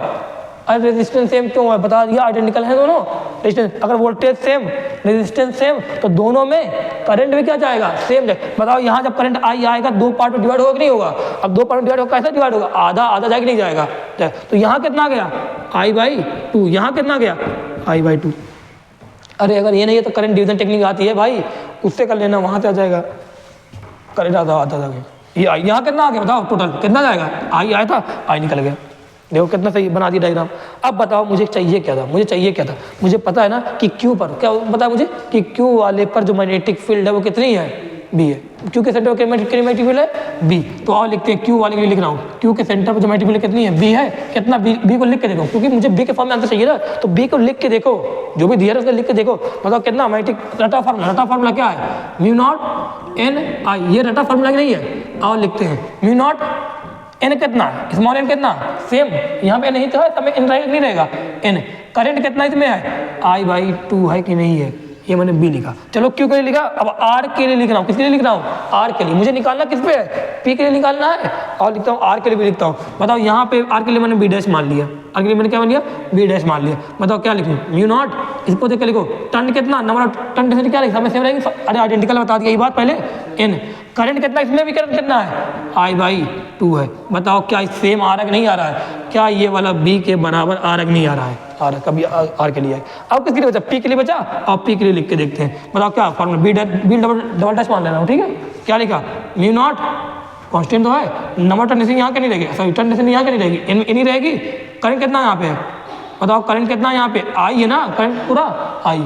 अरे रेजिस्टेंस सेम क्यों है बता दिया, आइडेंटिकल है दोनों रेजिस्टेंस। अगर वोल्टेज सेम रेजिस्टेंस सेम तो दोनों में करंट भी क्या जाएगा, सेम जाएगा। बताओ यहाँ जब करंट आई आएगा दो पार्ट में डिवाइड होगा कि नहीं होगा, अब दो पार्ट में डिवाइड होगा कैसे डिवाइड होगा, आधा आधा जाएगा नहीं जाएगा, तो यहाँ कितना गया I/2, यहाँ कितना गया I/2। अरे अगर ये नहीं है तो करंट डिवीजन टेक्निक आती है भाई, उससे कर लेना, वहाँ से आ जाएगा करंट आधा आधा जाएगा। ये यहाँ कितना आ गया बताओ, टोटल कितना जाएगा, आई आया था आई निकल गया, देखो कितना सही बना दिया डायग्राम। अब बताओ मुझे चाहिए क्या था, मुझे चाहिए क्या था, मुझे पता है ना कि Q पर क्या पता है मुझे कि Q वाले पर जो मैग्नेटिक फील्ड है वो कितनी है, B है। Q के सेंटर पर मैग्नेटिक फील्ड है B, तो और लिखते हैं Q वाले के लिए लिख रहा हूँ, Q के सेंटर पर जो मैग्नेटिक फील्ड कितनी है, B है, कितना B को लिख के देखो, क्योंकि मुझे B के फॉर्म में आंसर चाहिए ना, तो B को लिख के देखो, जो भी दिया है उसको लिख के देखो। बताओ कितना मैग्नेटिक रटा फार्मूला क्या है, μ0 Ni, ये रटा फार्मूला नहीं है, और लिखते हैं μ0 n कितना, स्मॉल n कितना, सेम यहाँ पे नहीं तो है, सब में n रहेगा नहीं रहेगा n। करंट कितना इसमें है I/2 है कि नहीं है, ये मैंने B लिखा। चलो Q के लिए लिखा, अब R के लिए लिख रहा हूँ, किसके लिए लिख रहा हूँ, R के लिए। मुझे निकालना किस पे है, P के लिए निकालना है, और लिखता हूँ R के लिए भी लिखता हूँ। बताओ यहाँ पे R के लिए मैंने B' मान लिया, R के लिए मैंने क्या मान लिया, B' मान लिया। बताओ क्या लिखूँ, μ0, इसको देख के लिखो, टर्न कितना, नंबर ऑफ टर्न डेंसिटी क्या लिखा, सेम रहेगी, अरे आइडेंटिकल बता दिया ये बात पहले, n। करंट कितना, इसमें भी करंट कितना है I/2 है। बताओ क्या सेम आ रहा है कि नहीं आ रहा है, क्या ये वाला B के बराबर आ रहा है कि नहीं आ रहा है, आ रहा है, कभी R के लिए है। अब किसके लिए बचा, P के लिए बचा, और P के लिए लिख के देखते हैं। बताओ क्या फॉर्मूला, B डबल डैश मान लेना हूँ, ठीक है। क्या लिखा, μ0 कांस्टेंट तो है, नंबर टर्न डेंसिटी यहाँ के नहीं रहेगी, सॉरी टर्न डेंसिटी यहाँ के नहीं रहेगी, n नहीं रहेगी। करंट कितना यहाँ पे है, बताओ करंट कितना यहाँ पे, I है ना, करंट पूरा I।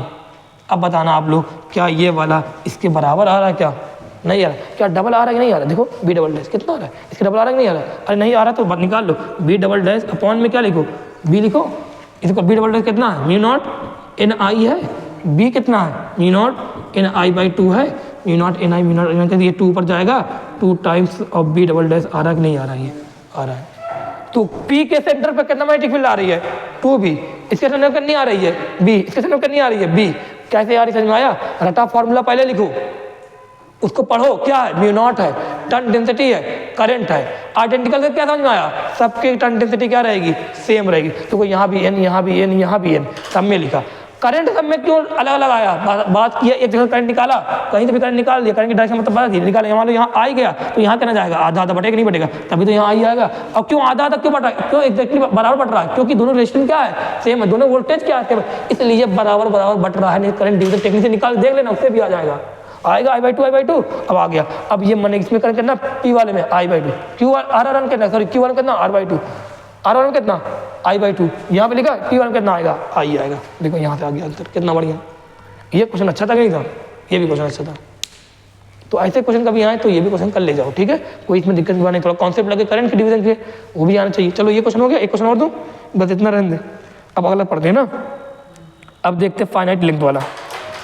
अब बताना आप लोग क्या ये वाला इसके बराबर आ रहा है, क्या नहीं आ रहा, क्या डबल आ रहा है कि नहीं आ रहा, देखो B' कितना आ रहा है, इसके डबल आ रहा है कि नहीं आ रहा है, अरे नहीं आ रहा तो निकाल लो, B' अपॉन में क्या लिखो, B लिखो, इसको B' कितना है, μ0 Ni है, B कितना है, μ0 Ni/2 है, μ0 Ni ये 2 ऊपर जाएगा, 2 टाइम्स ऑफ B' आ रहा है कि नहीं आ रहा है, ये आ रहा है। तो P के सेंटर पर कितना मैग्नेटिक फील्ड आ रही है, 2B, इसके सेंटर पर नहीं आ रही है B, इसके सेंटर पर नहीं आ रही है B, कैसे आ रही समझ में आया। रटा फॉर्मूला पहले लिखो, उसको पढ़ो, क्या है, μ0 है, टर्न डेंसिटी है, करंट है, आइडेंटिकल से क्या समझ में आया, सबके टर्न डेंसिटी क्या रहेगी, सेम रहेगी। तो यहाँ भी n, यहाँ भी n, यहाँ भी n, सब में लिखा। करंट सब में क्यों अलग अलग आया, बात किया एक जगह करंट निकाला, कहीं से भी करंट निकाल दिया, करंट की डायरेक्शन मतलब बता दी, निकाल मान लो यहाँ आ ही गया तो यहाँ कहना जाएगा आधा आधा बटेगा, नहीं बटेगा, तभी तो यहाँ आ ही आएगा। और क्यों आधा आधा क्यों बट रहा है, क्यों एक्जैक्टली बराबर बट रहा है, क्योंकि दोनों रेजिस्टेंस क्या है, सेम है, दोनों वोल्टेज क्या है, इसलिए बराबर बराबर बट रहा है। नहीं करंट डिवीजन टेक्निक से निकाल देख लेना, उससे भी आ जाएगा, आएगा I/2 अब आ गया। अब ये मैंने इसमें करंट करना P वाले में I/2, Q R1 करना, सॉरी Q1 करना R/2, R1 कितना I/2, यहाँ पे लिखा P1 कितना आएगा I आएगा। देखो यहाँ से आ गया आंसर, कितना बढ़िया। ये क्वेश्चन अच्छा था कि नहीं था, ये भी क्वेश्चन अच्छा था। तो ऐसे क्वेश्चन कभी आए तो ये भी क्वेश्चन कर ले जाओ, ठीक है, कोई इसमें दिक्कत की बात नहीं। थोड़ा कॉन्सेप्ट लगे करंट के डिवीजन के, वो भी आना चाहिए। चलो ये क्वेश्चन हो गया, एक क्वेश्चन और दूँ, बस इतना रहने दे। अब अगला पढ़ते हैं ना, अब देखते हैं फाइनाइट लेंथ वाला।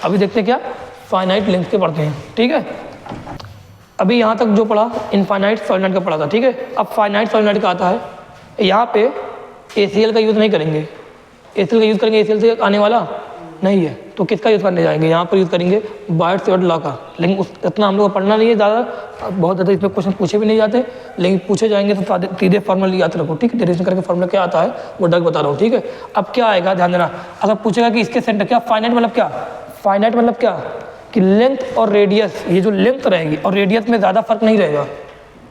अभी देखते हैं क्या, फाइनाइट लेंथ के पढ़ते हैं, ठीक है। अभी यहाँ तक जो पढ़ा इनफाइनाइट सॉलिनॉइड का पढ़ा था, ठीक है। अब फाइनाइट सॉलिनॉइड का आता है, यहाँ पे ACL का यूज़ नहीं करेंगे, ACL का यूज़ करेंगे, ACL से आने वाला नहीं है, तो किसका यूज़ करने जाएंगे, यहाँ पर यूज़ करेंगे बायट-सैवर्ट लॉ का। लेकिन उस इतना हम लोग को पढ़ना नहीं है ज़्यादा, बहुत ज़्यादा इसमें क्वेश्चन पूछे भी नहीं जाते, लेकिन पूछे जाएंगे तो सीधे फॉर्मूला याद रखो, ठीक है। डेरिवेशन करके फॉर्मूला क्या आता है वो डायरेक्ट बता रहा हूँ, ठीक है। अब क्या आएगा ध्यान देना, अगर पूछेगा कि इसके सेंटर क्या, फाइनाइट मतलब क्या, फाइनाइट मतलब क्या कि लेंथ और रेडियस, ये जो लेंथ रहेगी और रेडियस में ज़्यादा फर्क नहीं रहेगा।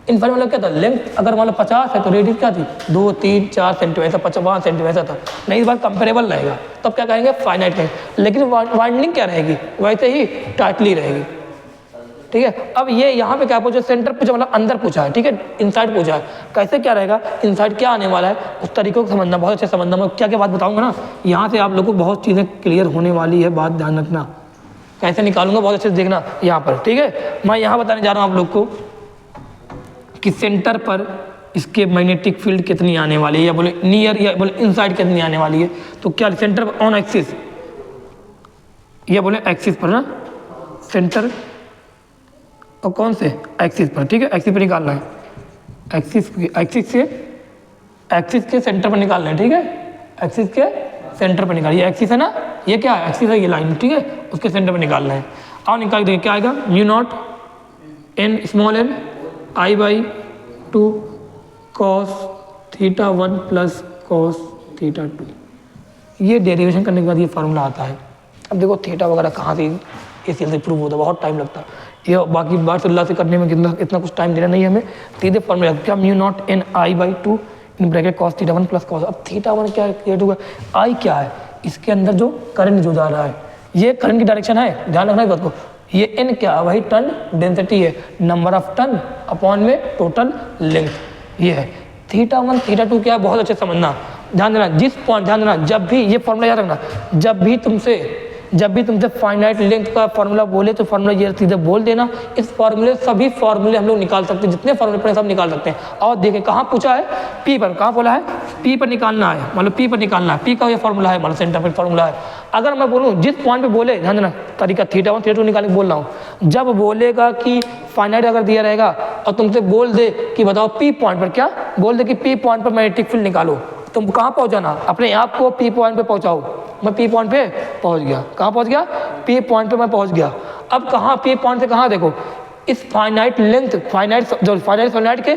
इनफाइनाइट मतलब क्या था, लेंथ अगर मान लो 50 है तो रेडियस क्या थी 2, 3, 4 सेंटीमीटर, 55 सेंटीमीटर था, नहीं इस बार कंपेरेबल रहेगा, तब क्या कहेंगे फाइनाइट कहेंगे। लेकिन वाइंडिंग क्या रहेगी, वैसे ही टाइटली रहेगी, ठीक है। अब ये यहाँ पे क्या पूछा, सेंटर पूछा मतलब अंदर पूछा है, ठीक है, इनसाइड पूछा है, कैसे क्या रहेगा, इनसाइड क्या आने वाला है, उस तरीकों को समझना, बहुत अच्छे समझना। मैं क्या क्या बात बताऊँगा ना, यहाँ से आप लोग को बहुत चीज़ें क्लियर होने वाली है, बात ध्यान रखना, कैसे निकालूंगा बहुत अच्छे से देखना यहाँ पर, ठीक है। मैं यहाँ बताने जा रहा हूँ आप लोग को कि सेंटर पर इसके मैग्नेटिक फील्ड कितनी आने वाली है, या बोले नियर या बोले इनसाइड कितनी आने वाली है। तो क्या सेंटर ऑन एक्सिस, या बोले एक्सिस पर ना, सेंटर और कौन से एक्सिस पर, ठीक है, एक्सिस पर निकालना है, एक्सिस के सेंटर पर निकालना है, ठीक है, एक्सिस के सेंटर पर निकालिए, एक्सिस है ना, ये क्या है एक्सिस है, ये लाइन, ठीक है, उसके सेंटर पर निकालना है। और निकाल देंगे क्या आएगा, μ0 n small n I/2 cos θ1 plus cos θ2। ये डेरिवेशन करने के बाद ये फार्मूला आता है। अब देखो थीटा वगैरह कहाँ से ACL से प्रूव होता है, बहुत टाइम लगता है, ये बाकी बार से करने में कितना इतना कुछ टाइम देना नहीं है हमें, सीधे फार्मूला क्या μ0 n I/2 in bracket cos θ1 plus cos। अब θ1 क्या है, I क्या है, इसके अंदर जो करंट जो जा रहा है, ये करंट की डायरेक्शन है, ध्यान रखना इस बात को। ये n क्या है, वही टर्न डेंसिटी है, नंबर ऑफ टर्न अपॉन में टोटल लेंथ, ये है। θ1 θ2 क्या है, बहुत अच्छे समझना, ध्यान देना, जिस पॉइंट, ध्यान देना, जब भी ये फॉर्मूला याद रखना, जब भी तुमसे फाइनाइट लेंथ का फॉर्मूला बोले तो फॉर्मूला ये सीधे बोल देना। इस फॉर्मूले सभी फॉर्मूले हम लोग निकाल सकते हैं, जितने फॉर्मूले पड़े सब निकाल सकते हैं। और देखें कहाँ पूछा है, P पर, कहाँ बोला है, P पर निकालना है, मतलब P पर निकालना है, P का ये फॉर्मूला है, मतलब सेंटर पर फॉर्मूला है। अगर मैं बोलूँ जिस पॉइंट पे बोले, ध्यान देना तरीका θ1 θ2 निकालने बोल रहा हूँ, जब बोलेगा कि फाइनाइट अगर दिया रहेगा और तुमसे बोल दे कि बताओ P पॉइंट पर, क्या बोल दे कि P पॉइंट पर मैग्नेटिक फील्ड निकालो, तुम कहाँ पहुँचाना, अपने आप को P पॉइंट पे पहुँचाओ। मैं P पॉइंट पे पहुँच गया, कहाँ पहुँच गया, P पॉइंट पे मैं पहुँच गया। अब कहाँ P पॉइंट से कहाँ, देखो इस फाइनाइट लेंथ, फाइनाइट सॉलिनॉइड के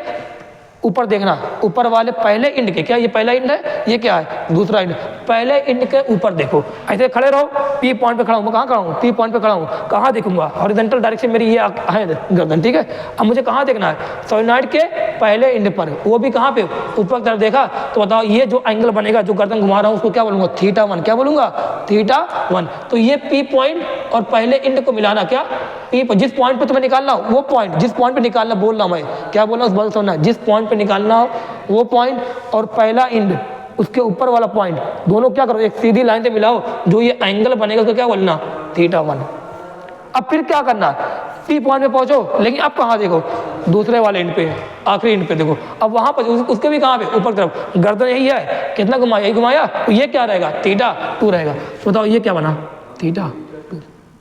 ऊपर देखना, ऊपर वाले पहले इंड के, क्या ये पहला इंड है, ये क्या है दूसरा इंड, पहले इंड के ऊपर देखो, ऐसे खड़े रहो, P पॉइंट पे खड़ा हूँ, मैं कहाँ खड़ा हूँ, P पॉइंट पे खड़ा हूँ, कहाँ देखूंगा, हॉरिजॉन्टल डायरेक्शन मेरी ये है गर्दन, ठीक है। अब मुझे कहाँ देखना है, सॉलिनॉइड के पहले इंड पर, वो भी कहाँ पे, ऊपर तरफ देखा, तो बताओ ये जो एंगल बनेगा, जो गर्दन घुमा रहा हूँ उसको क्या बोलूंगा, θ1, क्या बोलूंगा θ1। तो ये P पॉइंट और पहले इंड को मिलाना, क्या P, जिस पॉइंट पे तुम्हें निकालना हो वो पॉइंट, जिस पॉइंट पे निकालना बोल रहा हूँ मैं, क्या बोल रहा हूँ उस बात सुनना, जिस पॉइंट पे निकालना हो वो पॉइंट और पहला इंड उसके ऊपर वाला पॉइंट, दोनों क्या करो, एक सीधी लाइन से मिलाओ, जो ये एंगल बनेगा उसको क्या बोलना θ1। अब फिर क्या करना, P पॉइंट पे पहुंचो, लेकिन अब कहाँ देखो, दूसरे वाले इंड पे, आखिरी इंड पे देखो, अब वहां पर उसके भी कहाँ पे, ऊपर तरफ, गर्दन यही है, कितना घुमाया, यही घुमाया, तो ये क्या रहेगा θ2 रहेगा। तो बताओ ये क्या बना θ2।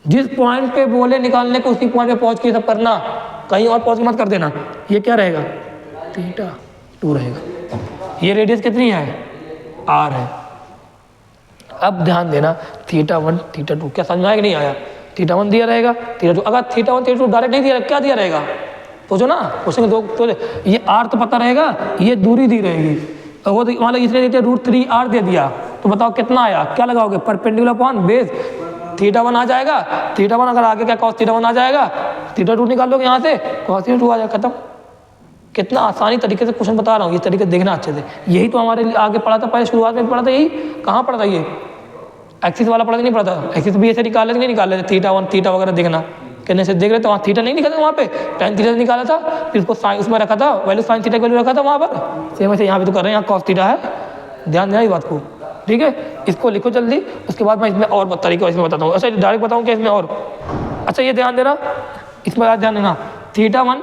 जिस पॉइंट पे बोले निकालने को उसी पॉइंट पे पहुंच के सब करना, कहीं और पहुंच के मत कर देना। ये क्या रहेगा θ2 रहेगा। ये रेडियस कितनी है r है। अब ध्यान देना θ1 θ2 क्या समझ में आया कि नहीं आया, θ1 दिया रहेगा θ2, अगर θ1 θ2 डायरेक्ट नहीं दिया क्या दिया रहेगा, सोचो ना, क्वेश्चन दो तो ये r तो पता रहेगा, ये दूरी दी रहेगी, वो मान लो इसने √3r दे दिया, तो बताओ कितना आया, क्या लगाओगे, परपेंडिकुलर अपॉन बेस, थीटा 1 आ जाएगा, थीटा 1 अगर आगे क्या कॉस थीटा 1 आ जाएगा, थीटा 2 निकाल लोगे यहाँ से, कॉस थीटा 2 आ जाएगा, खत्म। कितना आसानी तरीके से क्वेश्चन बता रहा हूँ, ये तरीके देखना अच्छे से। यही तो हमारे लिए आगे पढ़ा था, पहले शुरुआत में पढ़ा था, यही कहाँ पढ़ा था, ये एक्सिस वाला पढ़ा नहीं पढ़ा था, एक्सिस भी ऐसे निकाल लेते नहीं निकाल लेते, थीटा 1 थीटा वगैरह देखना कहने से देख रहे थे, वहाँ थीटा नहीं निकलता, वहाँ पे tan थीटा निकाला था, फिर उसको साइन उसमें रखा था, वैल्यू साइन थीटा की वैल्यू रखा था वहाँ पर, सेम ऐसे यहाँ पे तो कर रहे हैं, यहाँ कॉस थीटा है, ध्यान देना इस बात को, ठीक है। इसको लिखो जल्दी, उसके बाद मैं इसमें और तरीका इसमें बताता हूँ। अच्छा डायरेक्ट बताऊँ क्या इसमें और, अच्छा ये ध्यान देना, इसमें आज ध्यान देना, थीटा 1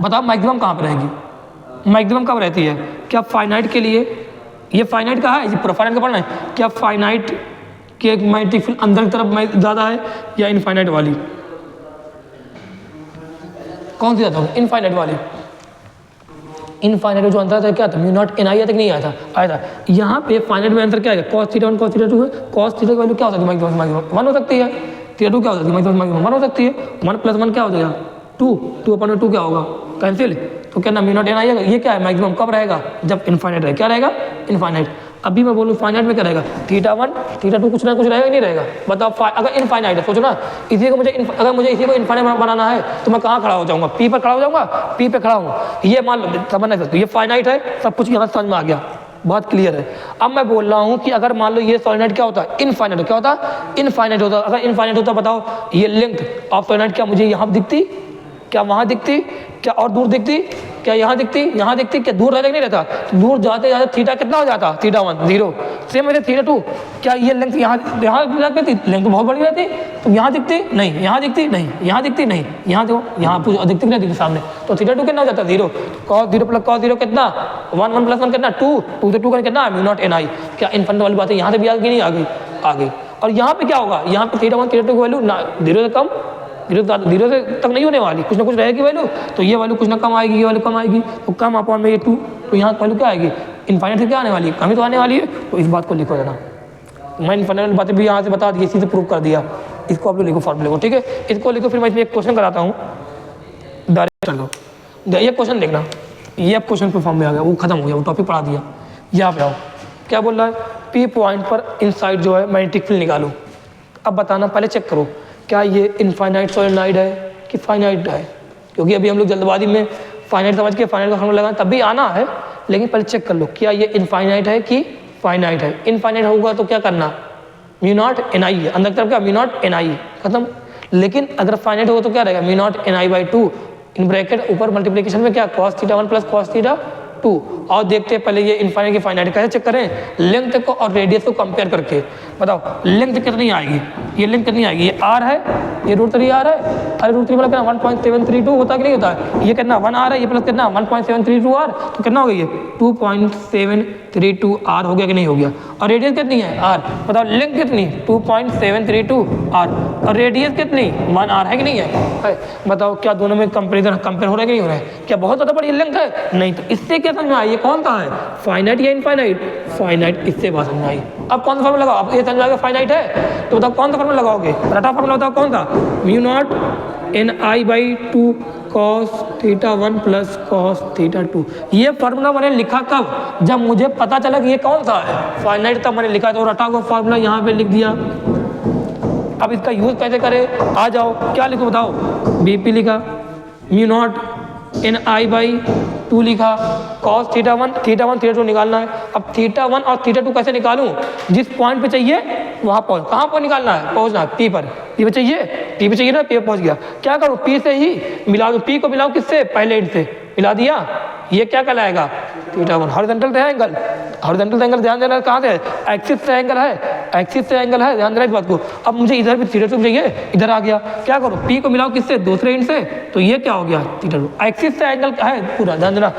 बताओ मैक्सिमम कहाँ पर रहेगी, मैक्सिमम कब रहती है, क्या फाइनाइट के लिए, ये फाइनाइट का है, पूरा फाइनाइट का पढ़ना है, क्या फाइनाइट के मैग्नेटिक फील्ड अंदर की तरफ ज़्यादा है या इनफाइनाइट वाली, कौन सी ज़्यादा होगी, इनफाइनाइट वाली। इनफाइनाइट जो आंसर था क्या था, म्यू नॉट एन आई तक नहीं आया था। यहाँ पे फाइनाइट में आंसर क्या है, cos थीटा 1 cos थीटा 2 है, cos थीटा की वैल्यू क्या हो सकती है, मैक्सिमम 1 हो सकती है, थीटा 2 क्या हो सकती है, मैक्सिमम 1 हो सकती है, 1 + 1 क्या हो जाएगा 2, 2/2 क्या होगा, कैंसिल, तो क्या ना म्यू नॉट एन आएगा, ये क्या है मैक्सिमम कब रहेगा, जब इनफाइनाइट रहेगा, क्या रहेगा इनफाइनाइट। अभी मैं बोलूँ फाइनाइट में क्या रहेगा, थीटा 1 थीटा 2 कुछ ना कुछ रहेगा, नहीं रहेगा, बताओ अगर इनफाइनाइट है, सोचो ना, इसी को मुझे अगर मुझे इसी को इनफाइनाइट बनाना है तो मैं कहाँ खड़ा हो जाऊँगा, पी पर खड़ा हो जाऊँगा, पी पे खड़ा हूँ, ये मान लो समझ नहीं सकते, ये फाइनाइट है, सब कुछ यहाँ समझ में आ गया, बहुत क्लियर है। अब मैं बोल रहा हूँ कि अगर मान लो ये सॉलिनॉइड क्या होता है, इनफाइनाइट, क्या होता है इनफाइनाइट होता, अगर इनफाइनाइट होता बताओ ये लेंथ ऑफ सॉलिनॉइड क्या मुझे यहाँ दिखती, क्या वहाँ दिखती, क्या और दूर दिखती, क्या यहाँ दिखती, यहाँ दिखती, क्या दूर रहता कि नहीं रहता, तो दूर जाते जाते थीटा कितना हो जाता, थीटा 1 0, सेम वैसे थीटा 2, क्या ये लेंथ यहाँ जाती, लेंथ तो बहुत बड़ी रहती, तो यहाँ दिखती नहीं, यहाँ दिखती नहीं, यहाँ दिखती नहीं, यहाँ देखो यहाँ दिखती नहीं दिखती सामने, तो थीटा 2 कितना हो जाता 0, cos 0 + cos 0 कितना 1 1 + 1 कितना 2 2 से 2 का कितना म्यू नॉट एन आई, क्या इनफाइनाइट वाली बात है, यहाँ से भी आ गई नहीं आ गई। और यहाँ पे क्या होगा, यहाँ पे थीटा 1 थीटा 2 की वैल्यू 0 से कम, 0 से तक नहीं होने वाली, कुछ ना कुछ रहेगी वैल्यू, तो ये वैल्यू कुछ ना कम आएगी, ये वैल्यू कम आएगी, तो कम अपॉन में ये 2, तो यहाँ वैल्यू क्या आएगी, इनफाइनाइट से क्या आने वाली है, कम ही तो आने वाली है, तो इस बात को लिखो देना। मैं इनफाइनाइट बातें भी यहाँ से बता दी, इसी से प्रूव कर दिया, इसको आप लोग लिखो फॉर्मूले को, ठीक है, इसको लिखो। फिर मैं इसमें एक क्वेश्चन कराता हूँ, डायरेक्ट चलो ये क्वेश्चन देखना, ये अब क्वेश्चन पे फॉर्म में आ गया, वो खत्म हो गया, वो टॉपिक पढ़ा दिया। यहाँ पे आओ, क्या बोल रहा है, पी पॉइंट पर इनसाइड जो है मैग्नेटिक फील्ड निकालो। अब बताना, पहले चेक करो क्या ये इनफाइनाइट सॉलिनॉइड है कि फाइनाइट है, क्योंकि अभी हम लोग जल्दबाजी में फाइनाइट समझ के फाइनाइट का फॉर्मूला लगाएं तब भी आना है, लेकिन पहले चेक कर लो क्या ये इनफाइनाइट है कि फाइनाइट है। इनफाइनाइट होगा तो क्या करना, म्यू नॉट एन आई है, अंदर की तरफ क्या म्यू नॉट एन आई, खत्म। लेकिन अगर फाइनाइट होगा तो क्या रहेगा, mu naught N I / 2 in bracket ऊपर मल्टीप्लिकेशन में क्या cos थीटा 1 + cos थीटा 2। और देखते हैं पहले ये इनफाइनाइट की फाइनाइट कैसे चेक करें, लेंथ को और रेडियस को कंपेयर करके। बताओ लेंथ कितनी आएगी, ये लेंथ कितनी आएगी, ये r है, ये √3 r है, अरे √3 मतलब कितना 1.732 होता है कि नहीं होता है, ये कितना 1 r है, ये प्लस कितना 1.732 r, तो कितना हो गया ये 2.732 r हो गया कि नहीं हो गया। और रेडियस कितनी है r, बताओ लेंथ कितनी 2.732 r और रेडियस कितनी 1 r है कि नहीं है। बताओ क्या दोनों में कंपेयर हो रहा है कि नहीं हो रहा है, क्या बहुत ज़्यादा बड़ी लेंथ है, नहीं। तो इससे क्या समझ में आई, ये कौन सा है, फाइनाइट या इनफाइनाइट, फाइनाइट, इससे बात समझ में आई। अब कौन सा फॉर्मूला लगाओ, आप ये समझ में फाइनाइट है तो बताओ कौन सा फॉर्मूला लगाओगे, रटा फॉर्मूला बताओ कौन सा, म्यू नॉट एन आई / 2 cos थीटा 1 + cos थीटा 2। ये फार्मूला मैंने लिखा कब, जब मुझे पता चला कि ये कौन सा है फाइनाइट, तब मैंने लिखा, तो रटा को फार्मूला यहाँ पे लिख दिया। अब इसका यूज कैसे करें, आ जाओ, क्या लिखो बताओ, बीपी लिखा, म्यू नॉट एन आई / 2 लिखा, cos थीटा 1 थीटा 2 निकालना है। अब थीटा 1 और थीटा 2 कैसे निकालूं, जिस पॉइंट पे चाहिए वहाँ पहुँच, कहाँ पर निकालना है, पहुँचना है पी पर, पी पे चाहिए ना, पी पर पहुँच गया, क्या करूँ पी से ही मिला दूँ, पी को मिलाऊँ किससे, पहले एंड से मिला दिया, ये क्या कहलाएगा theta 1 horizontal triangle, horizontal triangle ध्यान देना कहाँ से, एक्सिस ट्रायंगल है, एक्सिस ट्रायंगल है, ध्यान देना इस बात को। अब मुझे इधर भी थीटा 2 चाहिए, इधर आ गया, क्या करो पी को मिलाओ किससे, दूसरे एंड से, तो ये क्या हो गया थीटा 2, एक्सिस ट्रायंगल है पूरा, ध्यान देना।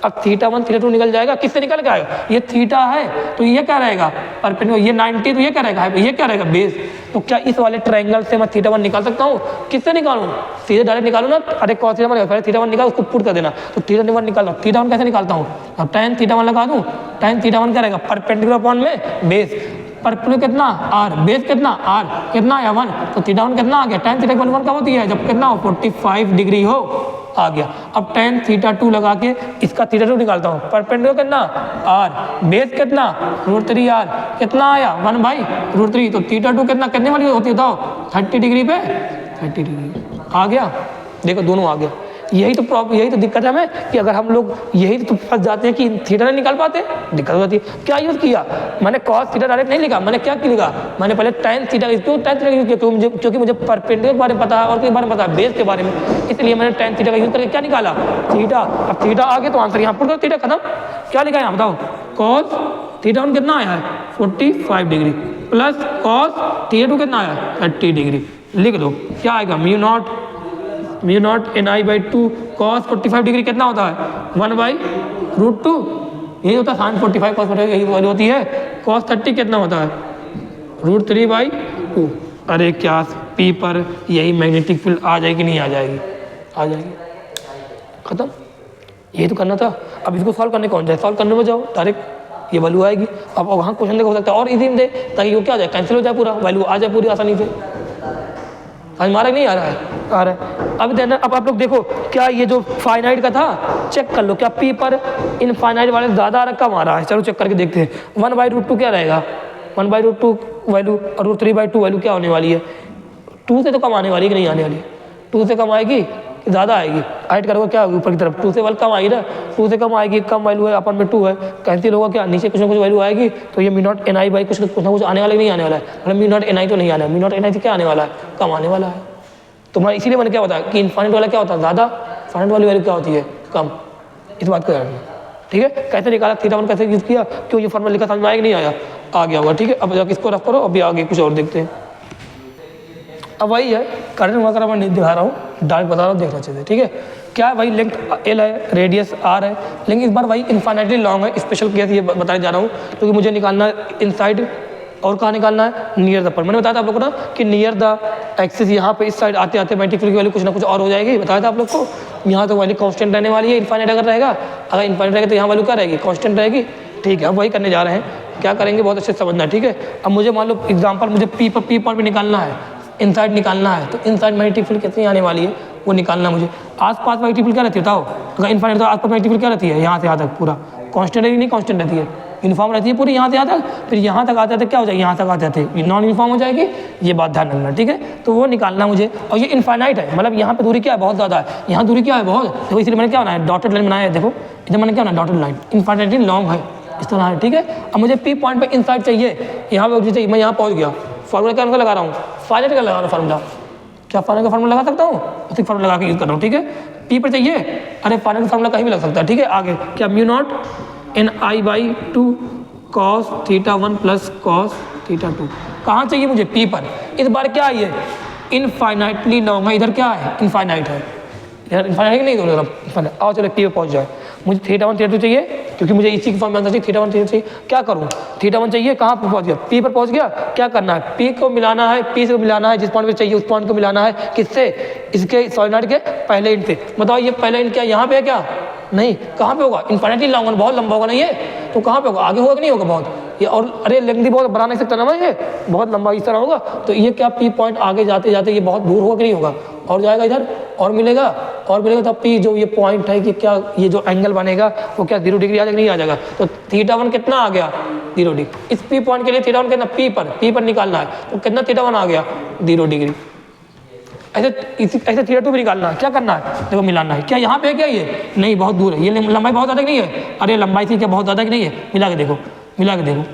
अब थीटा 1 थीटा 2 निकल जाएगा, किससे निकल के आएगा, ये थीटा है तो ये क्या रहेगा परपेंडिकुलर, ये 90 तो ये क्या रहेगा, ये क्या रहेगा बेस। तो क्या इस वाले ट्रायंगल से मैं थीटा 1 निकाल सकता हूँ, किससे निकालूं, सीधे डायरेक्ट निकालू ना, अरे cos थीटा 1 पहले थीटा 1 निकाल, उसको पुट कर देना, तो थीटा 1 निकाल, थीटा 1 कैसे निकालता हूँ, अब tan थीटा 1 लगा दूँ, tan थीटा 1 क्या रहेगा परपेंडिकुलर अपॉन में बेस, परपेंडिकुलर कितना r, बेस कितना r, कितना आया 1, तो थीटा 1 कितना आ गया, tan थीटा की वैल्यू 1 कब होती है, जब कितना हो 45 डिग्री हो, आ गया। अब tan θ2 लगा के इसका θ2 निकालता हूँ। परपेंडिकुलर कितना r, बेस कितना √3r, कितना आया 1/√3। तो θ2 कितने वाली होती है बताओ 30 डिग्री पे, 30 डिग्री आ गया। देखो दोनों आ गया। यही तो प्रॉब्लम, यही तो दिक्कत है हमें कि अगर हम लोग यही तो फंस जाते हैं कि थीटा नहीं निकाल पाते, दिक्कत होती है। क्या यूज़ किया मैंने, cos थीटा डायरेक्ट नहीं लिखा, मैंने क्या लिखा, मैंने पहले tan थीटा, क्यों tan थीटा यूज़ किया, क्योंकि मुझे परपेंडिकुलर के बारे में पता है और किस बारे में पता है, बेस के बारे में, इसलिए मैंने tan थीटा का यूज़ करके क्या निकाला थीटा। अब थीटा आ गया तो आंसर यहाँ पर थीटा खत्म। क्या लिखा है यहाँ बताओ, cos θ1 कितना आया है 45 डिग्री प्लस cos θ2 कितना आया है 30 डिग्री। लिख दो क्या आएगा, mu nought ni/2 cos 45 degree कितना होता है 1/√2, यही होता है sin 45 cos 45 यही वैल्यू होती है। cos 30 कितना होता है √3/2। अरे क्या पी पर यही मैग्नेटिक फील्ड आ जाएगी, नहीं आ जाएगी, आ जाएगी, खत्म। यही तो करना था। अब इसको सॉल्व करने कौन जाए, सॉल्व करने में जाओ डायरेक्ट ये वैल्यू आएगी। अब वहाँ क्वेश्चन देखो हो सकता है और इजी में दे ताकि वो क्या आ जाए, कैंसिल हो जाए, पूरा वैल्यू आ जाए पूरी आसानी से। हमारा नहीं आ रहा है, आ रहा है। अब देना, अब आप लोग देखो क्या ये जो फाइनाइट का था चेक कर लो, क्या पी पर इनफाइनाइट वाले ज़्यादा आ रहा कम आ रहा है। चलो चेक करके देखते हैं। 1/√2 क्या रहेगा, 1/√2 वैल्यू और √3/2 वैल्यू क्या होने वाली है, 2 से तो कम आने वाली है कि नहीं आने वाली, 2 से कम आएगी कि ज़्यादा आएगी, ऐड करोगे क्या होगी ऊपर की तरफ, 2 से वैल्यू कम आएगी ना, 2 से कम आएगी, कम वैल्यू है अपन में 2 है, कैंसिल होगा क्या, नीचे कुछ ना कुछ वैल्यू आएगी। तो ये म्यू नॉट ni कुछ ना कुछ आने वाला नहीं आने वाला है, मतलब म्यू नॉट ni तो नहीं आना है, म्यू नॉट ni से क्या आने वाला है, कम आने वाला है। तो मैं इसीलिए मैंने क्या बताया कि इनफाइनाइट वाला क्या होता है ज़्यादा, फाइनाइट वाली वैल्यू क्या होती है कम, इस बात को याद रखना, ठीक है। कैसे निकाला θ1 कैसे यूज़ किया, क्यों ये फॉर्मूला लिखा समझ में आया कि नहीं आया, आ गया होगा, ठीक है। अब जाकर इसको रफ करो, अभी आगे कुछ और देखते हैं। अब वही है करंट वगैरह मैं नहीं दिखा रहा हूँ, डायरेक्ट बता रहा हूँ, देखना चाहिए, ठीक है। क्या है वही लेंथ L है, रेडियस R है, लेकिन इस बार वही इनफाइनाइटली लॉन्ग है। स्पेशल केस ये बताने जा रहा हूँ क्योंकि मुझे निकालना है इनसाइड और कहाँ निकालना है नियर द पर। मैंने बताया था आप लोग को ना कि नियर द एक्सिस यहाँ पे इस साइड आते आते मैग्नेटिक फील्ड की वैल्यू कुछ ना कुछ और हो जाएगी, बताया था आप लोग को। यहाँ तो वैल्यू कांस्टेंट रहने वाली है, इनफाइनाइट अगर रहेगा, अगर इनफाइनाइट रहेगा तो यहाँ वैल्यू क्या रहेगी कांस्टेंट रहेगी, ठीक है। अब वही करने जा रहे हैं, क्या करेंगे बहुत अच्छे से समझना, ठीक है। अब मुझे मान लो एग्जाम्पल मुझे पी पॉइंट पर निकालना है, इनसाइड निकालना है, तो इनसाइड मैग्नेटिक फील्ड कितनी आने वाली है वो निकालना मुझे। आसपास मैग्नेटिक फील्ड क्या रहती है बताओ, अगर इनफाइनाइट तो आसपास मैग्नेटिक फील्ड क्या रहती है, यहाँ से यहाँ तक पूरा कांस्टेंट है, नहीं कांस्टेंट रहती है, यूनिफॉर्म रहती है पूरी यहाँ से यहाँ तक, फिर यहाँ तक आते आते क्या हो जाएगी, यहाँ तक आते आते नॉन यूनिफॉर्म हो जाएगी, ये बात ध्यान रखना, ठीक है। तो वो निकालना मुझे, और ये इनफाइनाइट है, मतलब यहाँ पे दूरी क्या है बहुत ज़्यादा है, यहाँ दूरी क्या है बहुत, तो इसलिए मैंने क्या बनाया डॉटेड लाइन बनाया है, देखो इधर मैंने क्या बनाया डॉटेड लाइन, इनफाइनाइटली लॉन्ग है इस तरह है, ठीक है। अब मुझे पी पॉइंट पे इनसाइड चाहिए, यहाँ पे चाहिए, मैं यहाँ पहुँच गया, फार्मूला क्या उनका लगा रहा हूँ, फाइनाइट का लगा रहा हूँ फार्मूला, क्या फाइनाइट का फार्मूला लगा सकता हूँ, उसी फार्मूला लगा के यूज़ कर रहा हूँ, ठीक है। पी पर चाहिए, अरे फाइनाइट का फार्मूला कहीं भी लग सकता है, ठीक है। आगे क्या mu nought ni/2 cos θ1 plus cos θ2, कहाँ चाहिए मुझे पी पर, इस बार क्या है ये इनफाइनाइटली लॉन्ग है, इधर क्या है इनफाइनाइट है, यार इनफाइनाइट नहीं दोनों तरफ। आओ चलो पी पे पहुँच जाए, मुझे θ1 θ2 चाहिए क्योंकि मुझे इसी की फॉर्म में आंसर चाहिए, θ1 θ2 चाहिए, क्या करूँ θ1 चाहिए, कहाँ पर पहुँच गया पी पर पहुँच गया, क्या करना है पी को मिलाना है, पी से मिलाना है, जिस पॉइंट पे चाहिए उस पॉइंट को मिलाना है, किससे, इसके सॉलिनॉइड के पहले एंड से। बताओ ये पहले एंड क्या यहाँ पे है क्या, नहीं, कहाँ पे होगा इनफाइनाइटली लॉन्ग, बहुत लंबा होगा नहीं है, तो कहाँ पे होगा आगे होगा कि नहीं होगा बहुत, ये और अरे लेंथी बहुत बना नहीं सकता ना मैं, ये बहुत लंबा इस तरह होगा, तो ये क्या पी पॉइंट आगे जाते जाते ये बहुत दूर होगा कि नहीं होगा, और जाएगा इधर और मिलेगा तब पी जो ये पॉइंट है कि क्या ये जो एंगल बनेगा वो क्या 0 डिग्री आ जाएगा नहीं आ जाएगा, तो θ1 कितना आ गया 0 डिग्री, इस पी पॉइंट के लिए θ1 कितना पी पर निकालना है, तो कितना θ1 आ गया 0 डिग्री। ऐसे θ2 भी निकालना है, क्या करना है देखो मिलाना है, क्या यहाँ पे है क्या ये नहीं, बहुत दूर है, ये लंबाई बहुत ज़्यादा नहीं है, अरे लंबाई थी क्या बहुत ज़्यादा कि नहीं है, मिला के देखो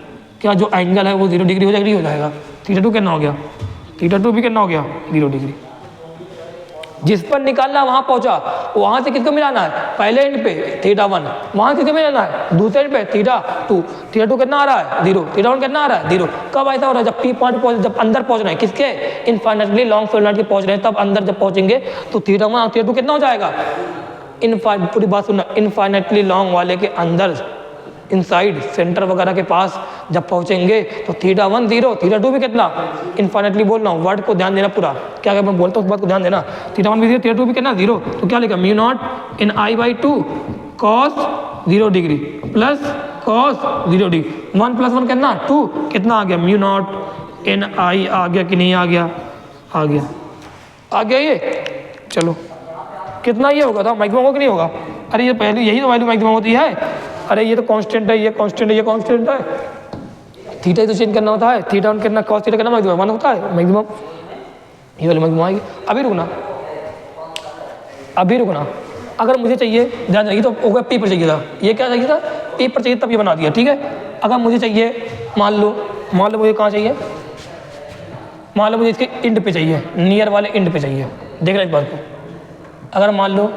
क्या जो एंगल है वो 0 डिग्री हो जाएगा, नहीं हो जाएगा, θ2 कितना हो गया, θ2 भी कितना हो गया 0 डिग्री। जिस पर निकालना वहां पहुंचा, वहां से किसको मिलाना है पहले एंड पे θ1, वहां किसको मिलाना है दूसरे एंड पे θ2 कितना आ रहा है 0, θ1 कितना आ रहा है 0। कब ऐसा हो रहा है जब पी पॉइंट पहुंच, जब अंदर पहुंच रहे हैं किसके इनफाइनाइटली लॉन्ग सोलेनॉइड के पहुंच रहे हैं, तब अंदर जब पहुंचेंगे तो θ1 और θ2 कितना हो जाएगा, पूरी बात सुनना, इनफाइनाइटली लॉन्ग वाले के अंदर इनसाइड सेंटर वगैरह के पास जब पहुंचेंगे तो θ1 0, θ2 भी कितना इनफाइनाइटली बोल रहा हूँ, वर्ड को ध्यान देना पूरा, क्या क्या मैं बोलता हूँ उस बात को ध्यान देना, θ1 भी 0 θ2 भी कितना 0, तो क्या लिखा mu nought ni/2 cos 0 degree plus cos 0 degree, 1 + 1 कितना 2, कितना आ गया म्यू नॉट ni आ गया कि नहीं आ गया, आ गया ये, चलो कितना ये होगा था मैक्सिमम होगा कि नहीं होगा? अरे ये पहले यही तो वैल्यू मैक्सिमम होती है। अरे ये तो कांस्टेंट है, ये कांस्टेंट है, ये कांस्टेंट है। थीटा ही तो चेंज करना होता है, थीटा वन कितना कॉस थीटा कितना मैक्सिमम 1 होता है मैक्सिमम, ये वाली मैक्सिमम आएगी। अभी रुकना, अभी रुकना। अगर मुझे चाहिए, ध्यान रखिए, तो होगा पी पर चाहिए था, ये क्या चाहिए था? पी पर चाहिए, तब ये बना दिया, ठीक है। अगर मुझे चाहिए, मान लो मुझे कहाँ चाहिए, मान लो मुझे इसके इंड पे चाहिए, नियर वाले इंड पे चाहिए। देख रहे इस बात को, अगर मान लो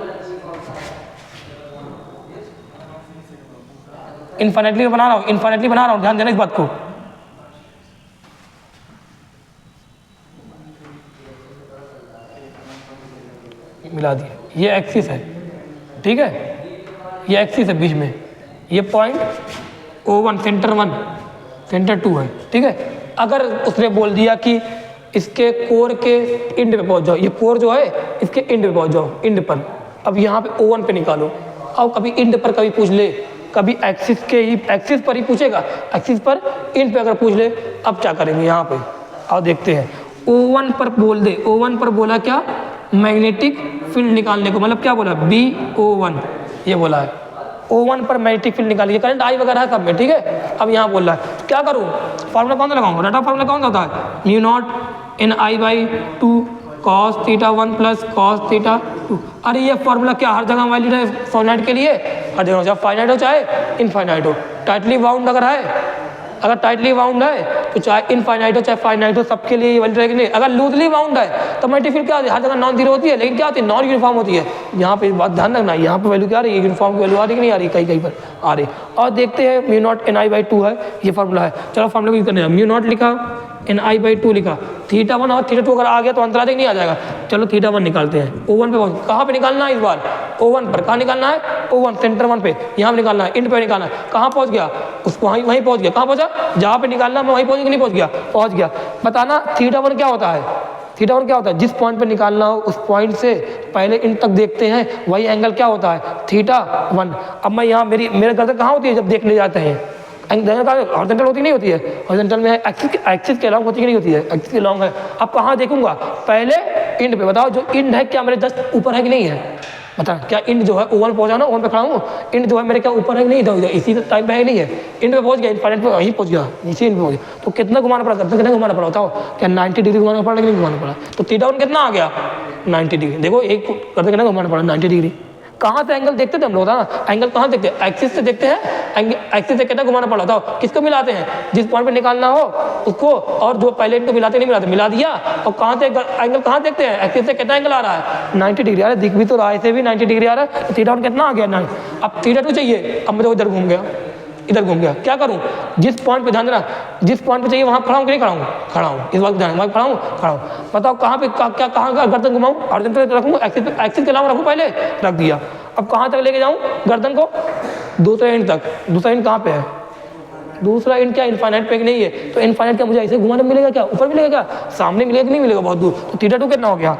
इन्फाइनेटली बना रहा हूँ, इन्फाइनेटली बना रहा हूँ, ध्यान देना इस बात को। मिला दिया, ये एक्सिस है, ठीक है, ये एक्सिस है बीच में, ये पॉइंट O1 सेंटर 1 सेंटर 2 है, ठीक है। अगर उसने बोल दिया कि इसके कोर के इंड पे पहुंच जाओ, ये कोर जो है इसके इंड पे पहुंच जाओ, इंड पर। अब यहाँ पे O1 पे निकालो, अब कभी इंड पर कभी पूछ ले, कभी एक्सिस के ही एक्सिस पर ही पूछेगा, एक्सिस पर इंड पे अगर पूछ ले, अब क्या करेंगे यहाँ पे, आओ देखते हैं। O1 पर बोल दे, O1 पर बोला क्या? मैग्नेटिक फील्ड निकालने को, मतलब क्या बोला? BO1 ये बोला है। O1 पर मैग्नेटिक फील्ड निकालिए, करंट आई वगैरह है सब में, ठीक है। अब यहाँ बोल रहा है, क्या करूँ? फार्मूला कौन सा लगाऊँ? डाटा फार्मूला कौन सा होता है? Mu not in I/2 cos theta 1 plus cos theta 2। अरे ये फार्मूला क्या हर जगह वैलिड है फाइनाइट के लिए? हर जगह, चाहे फाइनाइट हो चाहे इनफाइनाइट हो। टाइटली बाउंड अगर है, अगर टाइटली बाउंड है तो चाहे इनफाइनाइट हो चाहे फाइनाइट हो, सबके लिए ये वैलिड रहेगी। नहीं, अगर लूजली बाउंड है तो मैग्नेटिक फील्ड क्या होती है? हर जगह नॉन जीरो होती है, लेकिन क्या होती है? नॉन यूनिफॉर्म होती है। यहाँ पे बात ध्यान रखना, यहाँ पे वैल्यू क्या आ रही है? यूनिफॉर्म की वैल्यू आ रही कि नहीं आ रही? कहीं कहीं पर आ रही। और देखते हैं, म्यू नॉट इन I/2 है, ये फार्मूला है। चलो फार्मूला यूज करने हैं। म्यू नॉट लिखा, इन I/2 लिखा, थीटा 1 और थीटा 2 अगर आ गया तो अंतराधिक नहीं आ जाएगा। चलो थीटा 1 निकालते हैं। O1 पे कहाँ पे निकालना है इस बार? O1 पर। कहाँ निकालना है? O1 सेंटर 1 पे, यहाँ पे निकालना है, इंड पे निकालना है। कहाँ पहुँच गया? उसको वहीं पहुँच गया। कहाँ पहुँचा? जहाँ पे निकालना मैं वहीं पहुँच गया, नहीं पहुँच गया? पहुँच गया। बताना थीटा 1 क्या होता है? थीटा 1 क्या होता है? जिस पॉइंट पे निकालना हो उस पॉइंट से पहले इंड तक देखते हैं, वही एंगल क्या होता है? थीटा 1। अब मैं यहाँ मेरे गर्दन कहाँ होती है जब देखने जाते हैं? हॉरिजॉन्टल होती नहीं होती है? हॉरिजॉन्टल में एक्सिस के लॉन्ग होती कि नहीं होती है? एक्सिस के लॉन्ग है। अब कहाँ देखूंगा? पहले इंड पे। बताओ जो इंड है क्या मेरे जस्ट ऊपर है कि नहीं है? बता, क्या इंड जो है O1 पहुंचा ना, O1 पे खड़ा हूँ, इंड जो है मेरे क्या ऊपर है कि नहीं? इधर इसी टाइम पे है नहीं है? इंड पे पहुंच गया, इनफाइनाइट पे वहीं पहुंच गया, नीचे इंड पे पहुंच गया। तो कितना घुमाना पड़ा? कितना घुमाना पड़ा? बताओ, क्या 90 डिग्री घुमाना पड़ा कि नहीं घुमाना पड़ा? तो थीटा 1 कितना आ गया? 90 डिग्री। देखो एक करते कितना घुमाना पड़ा? 90 डिग्री। कहाँ से एंगल देखते थे हम लोग? था ना, एंगल कहाँ देखते हैं? एक्सिस से देखते हैं। एक्सिस से कितना घुमाना पड़ा? था किसको मिलाते हैं? जिस पॉइंट पे निकालना हो उसको, और जो पहले इनको मिलाते नहीं मिलाते, मिला दिया। और कहाँ से एंगल कहाँ देखते हैं? एक्सिस से कितना एंगल आ रहा है? 90 डिग्री। अरे दिख भी तो रहा है, ऐसे भी 90 डिग्री आ रहा है। तो थीटा 1 कितना आ गया? 9। अब थीटा 2 चाहिए। अब मैं इधर घूम गया, इधर घूम गया। क्या करूं? जिस पॉइंट पे ध्यान देना, जिस पॉइंट पे चाहिए वहां खड़ा हूं कि नहीं खड़ा हूं? खड़ा हूं। इस बात ध्यान, वहां खड़ा हूं। बताओ कहां पे क्या कहां गर्दन घुमाऊं? हॉरिजॉन्टल रखूं, एक्सिस के अलावा रखूं? पहले रख दिया। अब कहां तक लेके जाऊं गर्दन को? दूसरे एंड तक। दूसरा एंड कहां पे है? दूसरा एंड क्या इनफाइनाइट पे नहीं है? तो इनफाइनाइट क्या मुझे ऐसे घुमाने मिलेगा? क्या ऊपर मिलेगा? क्या सामने मिलेगा कि नहीं मिलेगा? बहुत दूर। तो थीटा 2 कितना हो गया?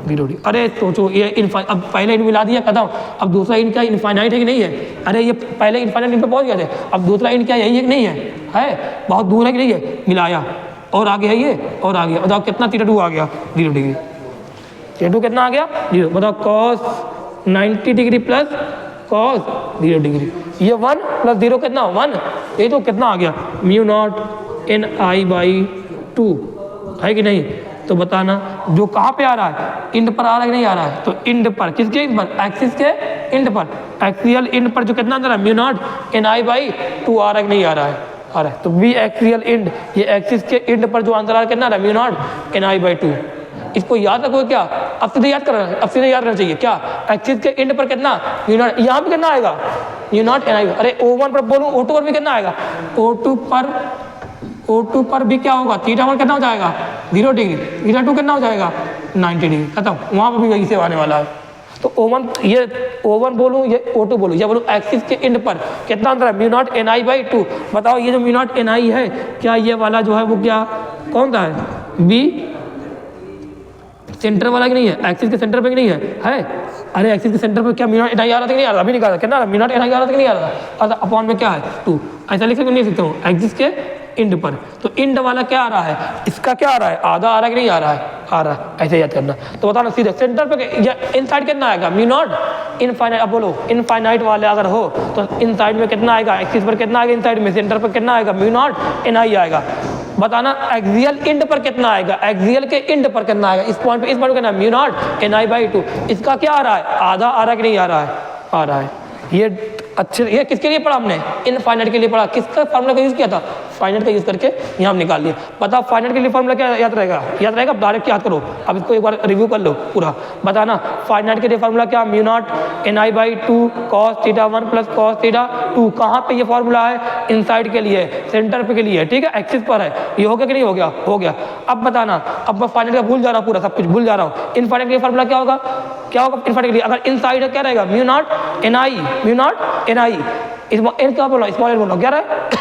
0 डिग्री। अरे सोचो, ये अब पहले इंड मिला दिया, खत्म। अब दूसरा इंड क्या इनफाइनाइट है कि नहीं है? अरे ये पहले इनफाइनाइट इंड पे पहुंच गए थे, अब दूसरा इंड क्या यही है कि नहीं है? है, बहुत दूर है कि नहीं है? मिलाया और आगे है ये, और आ गया। बताओ कितना थीटा 2 आ गया? 0 डिग्री। थीटा 2 कितना आ गया? 0। बताओ cos 90 degree plus cos 0 degree. ये 1 प्लस 0 कितना? 1। ये तो कितना आ गया? म्यू नॉट इन I/2 है कि नहीं? तो बताना जो कहाँ पे आ रहा है? इंड पर आ रहा है कि नहीं आ रहा है? तो इंड पर, किसके इंड पर? एक्सिस के इंड पर, एक्सियल इंड पर जो कितना अंदर है? म्यू नॉट इन I/2 आ रहा है कि नहीं आ रहा है? आ रहा है। तो बी एक्सियल इंड, ये एक्सिस के इंड पर जो अंदर आ रहा है कितना? Mu not in I/2। इसको याद रखो क्या? अब सीधे याद करना, अब सीधे याद रहना चाहिए। क्या? एक्सिस के इंड पर कितना? Mu naught. यहाँ पे कितना आएगा? Mu not in I। अरे O1 पर बोलूँ, O2 पर भी कितना आएगा? O2 पर भी क्या होगा? थीटा 1 कितना हो जाएगा? 0 डिग्री। थीटा 2 कितना हो जाएगा? 90 डिग्री। खत्म। वहाँ पर भी वही से आने वाला है। तो ये O1 बोलूँ, ये O2 बोलूँ, या बोलूँ एक्सिस के इंड पर कितना अंतर है? Mu not in I/2। बताओ ये जो म्यू नॉट इन I है, क्या ये वाला जो है वो क्या कौन सा है? बी सेंटर वाला कि नहीं है? एक्सिस के सेंटर पे कि नहीं है? अरे एक्सिस के सेंटर पे क्या म्यू नॉट इन I आ रहा था कि नहीं आ रहा? अभी निकाला कितना? म्यू नॉट इन I आ रहा था कि नहीं आ रहा था? अपॉन में क्या है? 2। ऐसा लिख सकते नहीं? सकता हूँ एक्सिस के इंड पर। तो इंड वाला क्या आ रहा है, इसका क्या आ रहा है, आधा आ रहा है कि नहीं आ रहा है, आ रहा है, ऐसे याद करना। तो बताना सीधे सेंटर पे इनसाइड कितना आएगा, म्यू नॉट इनफाइनाइट। अब बोलो इनफाइनाइट वाले अगर हो तो इनसाइड में कितना आएगा, एक्सिस पर कितना आएगा, इनसाइड में सेंटर पर कितना आएगा, म्यू नॉट एन आई आएगा। बताना एक्सियल इंड पर कितना आएगा, एक्सियल के इंड पर कितना आएगा, इस पॉइंट पे, इस पॉइंट पे कितना, mu naught N I by 2। इसका क्या आ रहा है, आधा आ रहा है कि नहीं आ रहा है, आ रहा है। ये अच्छे, ये किसके लिए पढ़ा हमने, इनफाइनाइट के लिए पढ़ा। किसका फार्मूला का यूज किया था, फाइनाइट का यूज करके यहाँ हम निकाल लिया। पता फाइनाइट के लिए फार्मूला क्या याद रहेगा, याद रहेगा, डायरेक्ट याद करो। अब इसको एक बार रिव्यू कर लो पूरा। बताना फाइनाइट के लिए फार्मूला क्या, mu naught N I by 2 cos theta 1 plus cos theta 2। कहाँ पे ये फार्मूला है, इनसाइड के लिए, सेंटर पे के लिए, ठीक है, एक्सिस पर है। ये हो गया कि नहीं हो गया, हो गया। अब बताना, अब मैं फाइनाइट का भूल जा रहा हूँ, पूरा सब कुछ भूल जा रहा हूँ। इनफाइनाइट के लिए फार्मूला क्या होगा, क्या होगा इनफाइनाइट के लिए, अगर इनसाइड है क्या रहेगा, mu naught N I, mu naught N I, N क्या बोला, स्मॉल एन बोला, क्या रहा है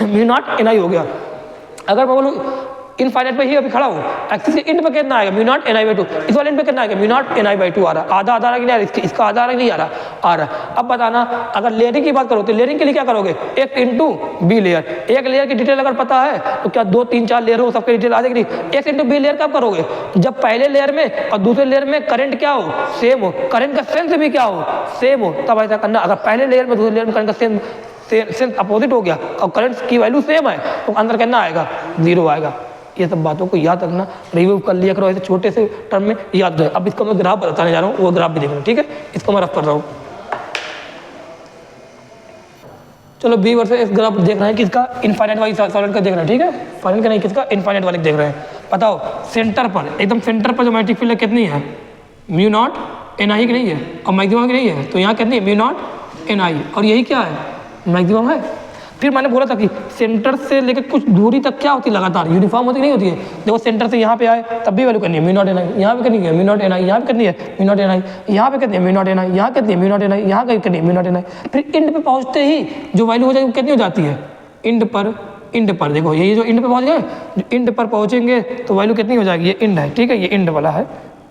म्यू नॉट एन आई हो गया। अगर मैं बोलूँ इनफाइनाइट पे ही अभी खड़ा हूँ, एक्सिस के इंड पे कितना आएगा, mu naught N I by 2, इस वाले इंड पे कितना आएगा, mu naught N I by 2 आ रहा है। आधा आधा आ रहा कि नहीं आ रहा, इसका आधा आ रहा कि नहीं आ रहा, आ रहा है। अब बताना अगर लेयरिंग की बात करो तो लेयरिंग के लिए क्या करोगे, एक इंटू बी लेयर। एक लेयर की डिटेल अगर पता है तो क्या 2 3 4 लेयर हो, सबके डिटेल आ जाएगी। एक इंटू बी लेयर कब करोगे, जब पहले लेयर में और दूसरे लेयर में करंट क्या हो, सेम हो, करंट का सेंस भी क्या हो, सेम हो, तब ऐसा करना। अगर पहले लेयर में दूसरे लेयर में करंट का सेंस अपोजिट हो गया और करंट की वैल्यू सेम है तो अंदर कितना आएगा, 0 आएगा। ये सब बातों को याद रखना, रिव्यू कर लिया करो, ऐसे छोटे से टर्म में याद रहे। अब इसका मैं ग्राफ बताने जा रहा हूँ, वो ग्राफ भी देखना, ठीक है, इसको मैं रफ कर रहा हूँ। चलो बी वर्सेस ग्राफ देख रहे हैं, किसका, इनफाइनाइट वाली सॉलिड का देख रहे हैं, ठीक है, फाइनाइट का नहीं, किसका, इनफाइनाइट वाले देख रहे हैं। बताओ सेंटर पर, एकदम सेंटर पर जो मैग्नेटिक फील्ड है कितनी है, म्यू नॉट एन आई की नहीं है और मैक्सिमम की नहीं है, तो यहाँ कितनी है, म्यू नॉट एन आई, और यही क्या है, मैक्सिमम है। फिर मैंने बोला था कि सेंटर से लेकर कुछ दूरी तक क्या होती है, लगातार यूनिफॉर्म होती नहीं होती है। देखो सेंटर से यहाँ पे आए तब भी वैल्यू करनी है, म्यू नॉट एन आई, यहाँ पे करनी है म्यू नॉट एन आई, यहाँ पे करनी है म्यू नॉट एन आई, यहाँ पे करनी है म्यू नॉट एन आई, यहाँ करनी है म्यू नॉट एन आई, यहाँ करनी है म्यू नॉट एन आई। फिर इंड पे पहुँचते ही जो वैल्यू हो जाएगी वो कितनी हो जाती है, इंड पर देखो, यही जो इंड पे पहुँच गए, इंड पर पहुँचेंगे तो वैल्यू कितनी हो जाएगी, ये इंड है, ठीक है, ये इंड वाला है।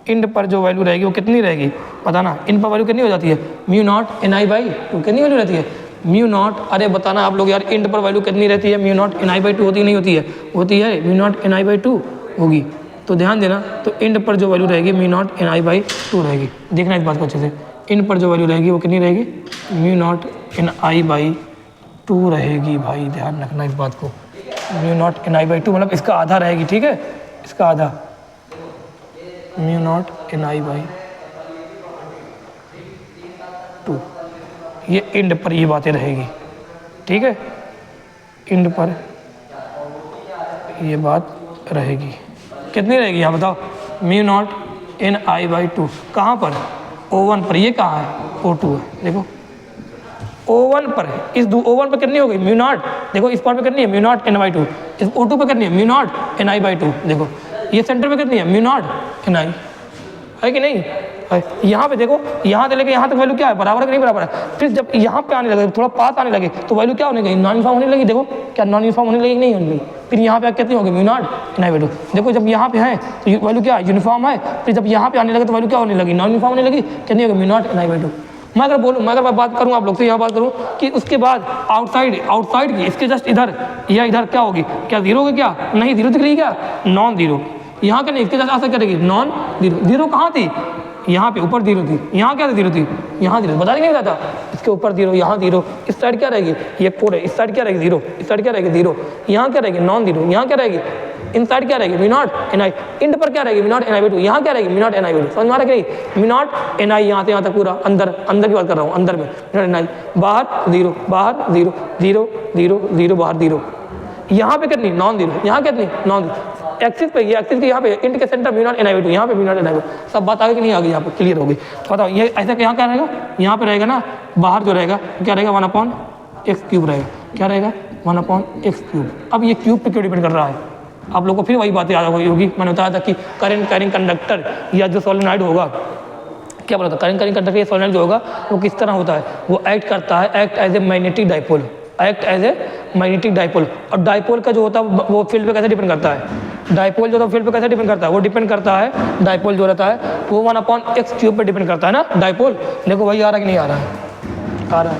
इंड पर जो वैल्यू रहेगी वो कितनी रहेगी, पता ना, इंड पर वैल्यू कितनी हो जाती है, mu naught N I by 2, कितनी वैल्यू रहती है, म्यू नॉट, अरे बताना आप लोग यार, इंड पर वैल्यू कितनी रहती है, mu naught N I by 2 होती नहीं होती है, होती है, mu naught N I by 2 होगी। तो ध्यान देना, तो इंड पर जो वैल्यू रहेगी mu naught N I by 2 रहेगी। देखना इस बात को अच्छे से, इंड पर जो वैल्यू रहेगी वो कितनी रहेगी, mu naught N I by 2 रहेगी। भाई ध्यान रखना इस बात को, mu naught N I by 2 मतलब इसका आधा रहेगी, ठीक है, इसका आधा, mu naught N I by 2, ये इंड पर ये बातें रहेगी, ठीक है, इंड पर ये बात रहेगी। कितनी रहेगी यहाँ बताओ, mu naught N I by 2, कहाँ पर, O1 पर, ये कहाँ है, O2 है, देखो O1 पर है, इस O1 पर कितनी हो गई, म्यू नॉट, देखो इस पॉइंट पे कितनी है, म्यू नॉट एन बाई 2, इस O2 पे कितनी है, mu naught N I by 2, देखो ये सेंटर पे कितनी है, म्यू नॉट एन आई, है कि नहीं है। यहाँ पे देखो, यहाँ से लेके यहाँ तक वैल्यू क्या है, बराबर है कि नहीं बराबर है। फिर जब यहाँ पे आने लगे, थोड़ा पास आने लगे तो वैल्यू क्या होने लगी, नॉन यूनिफॉर्म होने लगी। देखो क्या नॉन यूनिफॉर्म होने लगी, नहीं होने लगी। फिर यहाँ पे कितनी होगी, mu naught N I by 2। देखो जब यहाँ पे है तो वैल्यू क्या है, यूनिफॉर्म है। फिर जब यहाँ पे आने लगे तो वैल्यू क्या होने लगी, नॉन यूनिफॉर्म होने लगी, कितनी होगी, mu naught N I by 2। मैं अगर बोलूँ, मैं अगर बात करूँ आप लोग से, यहाँ बात करूँ कि उसके बाद आउटसाइड की, इसके जस्ट इधर या इधर क्या होगी, क्या जीरो होगी, क्या नहीं, जीरो दिख रही है, क्या नॉन जीरो। यहाँ क्या नहीं, इसके जस्ट आंसर क्या रहेगी, नॉन जीरो। जीरो कहाँ थी, यहाँ पे ऊपर जीरो थी, यहाँ क्या जीरो थी, यहाँ जीरो, बता नहीं था, इसके ऊपर जीरो, यहाँ जीरो, इस साइड क्या रहेगी, ये कोड है, इस साइड क्या रहेगी जीरो, इस साइड क्या रहेगी जीरो, यहाँ क्या रहेगी नॉन जीरो, यहाँ क्या रहेगी, इन साइड क्या रहेगी mu naught N I, end पर क्या रहेगी mu naught N I by 2, यहाँ क्या रहेगी mu naught N I by 2। समझ में आ रहा है कि नहीं, म्यू नॉट एन आई यहाँ से यहाँ तक पूरा अंदर की बात कर रहा हूँ, अंदर में म्यू नॉट एन आई, बाहर जीरो, बाहर जीरो, जीरो जीरो जीरो, बाहर जीरो, यहाँ पे कितनी नॉन जीरो, यहाँ कितनी नॉन जीरो, एक्सिस पे, ये एक्सिस के यहाँ पे इंड के centre mu naught N I by 2, यहाँ पे mu naught N I by 2। सब बात आगे कि नहीं आ गई, यहाँ पे क्लियर होगी। बताओ ये ऐसा यहाँ क्या रहेगा, यहाँ पे रहेगा ना, बाहर जो रहेगा क्या रहेगा, 1/x³ रहेगा, क्या रहेगा 1/x³। अब ये क्यूब पे क्यों डिपेंड कर रहा है, आप लोग को फिर वही बातें याद होगी। मैंने बताया था कि करंट कैरिंग कंडक्टर या जो सोलेनॉइड होगा, क्या बोला था, करंट कैरिंग कंडक्टर या सोलेनॉइड जो होगा वो किस तरह होता है, वो एक्ट करता है, act as a magnetic dipole, act as a magnetic dipole. और डाइपोल का जो होता है वो फील्ड पे कैसे डिपेंड करता है, डाइपोल जो होता है फील्ड पे कैसे डिपेंड करता है, वो डिपेंड करता है, डाइपोल जो रहता है वो 1/x³ पे डिपेंड करता है ना डाइपोल। देखो वही आ रहा है कि नहीं आ रहा है, आ रहा है,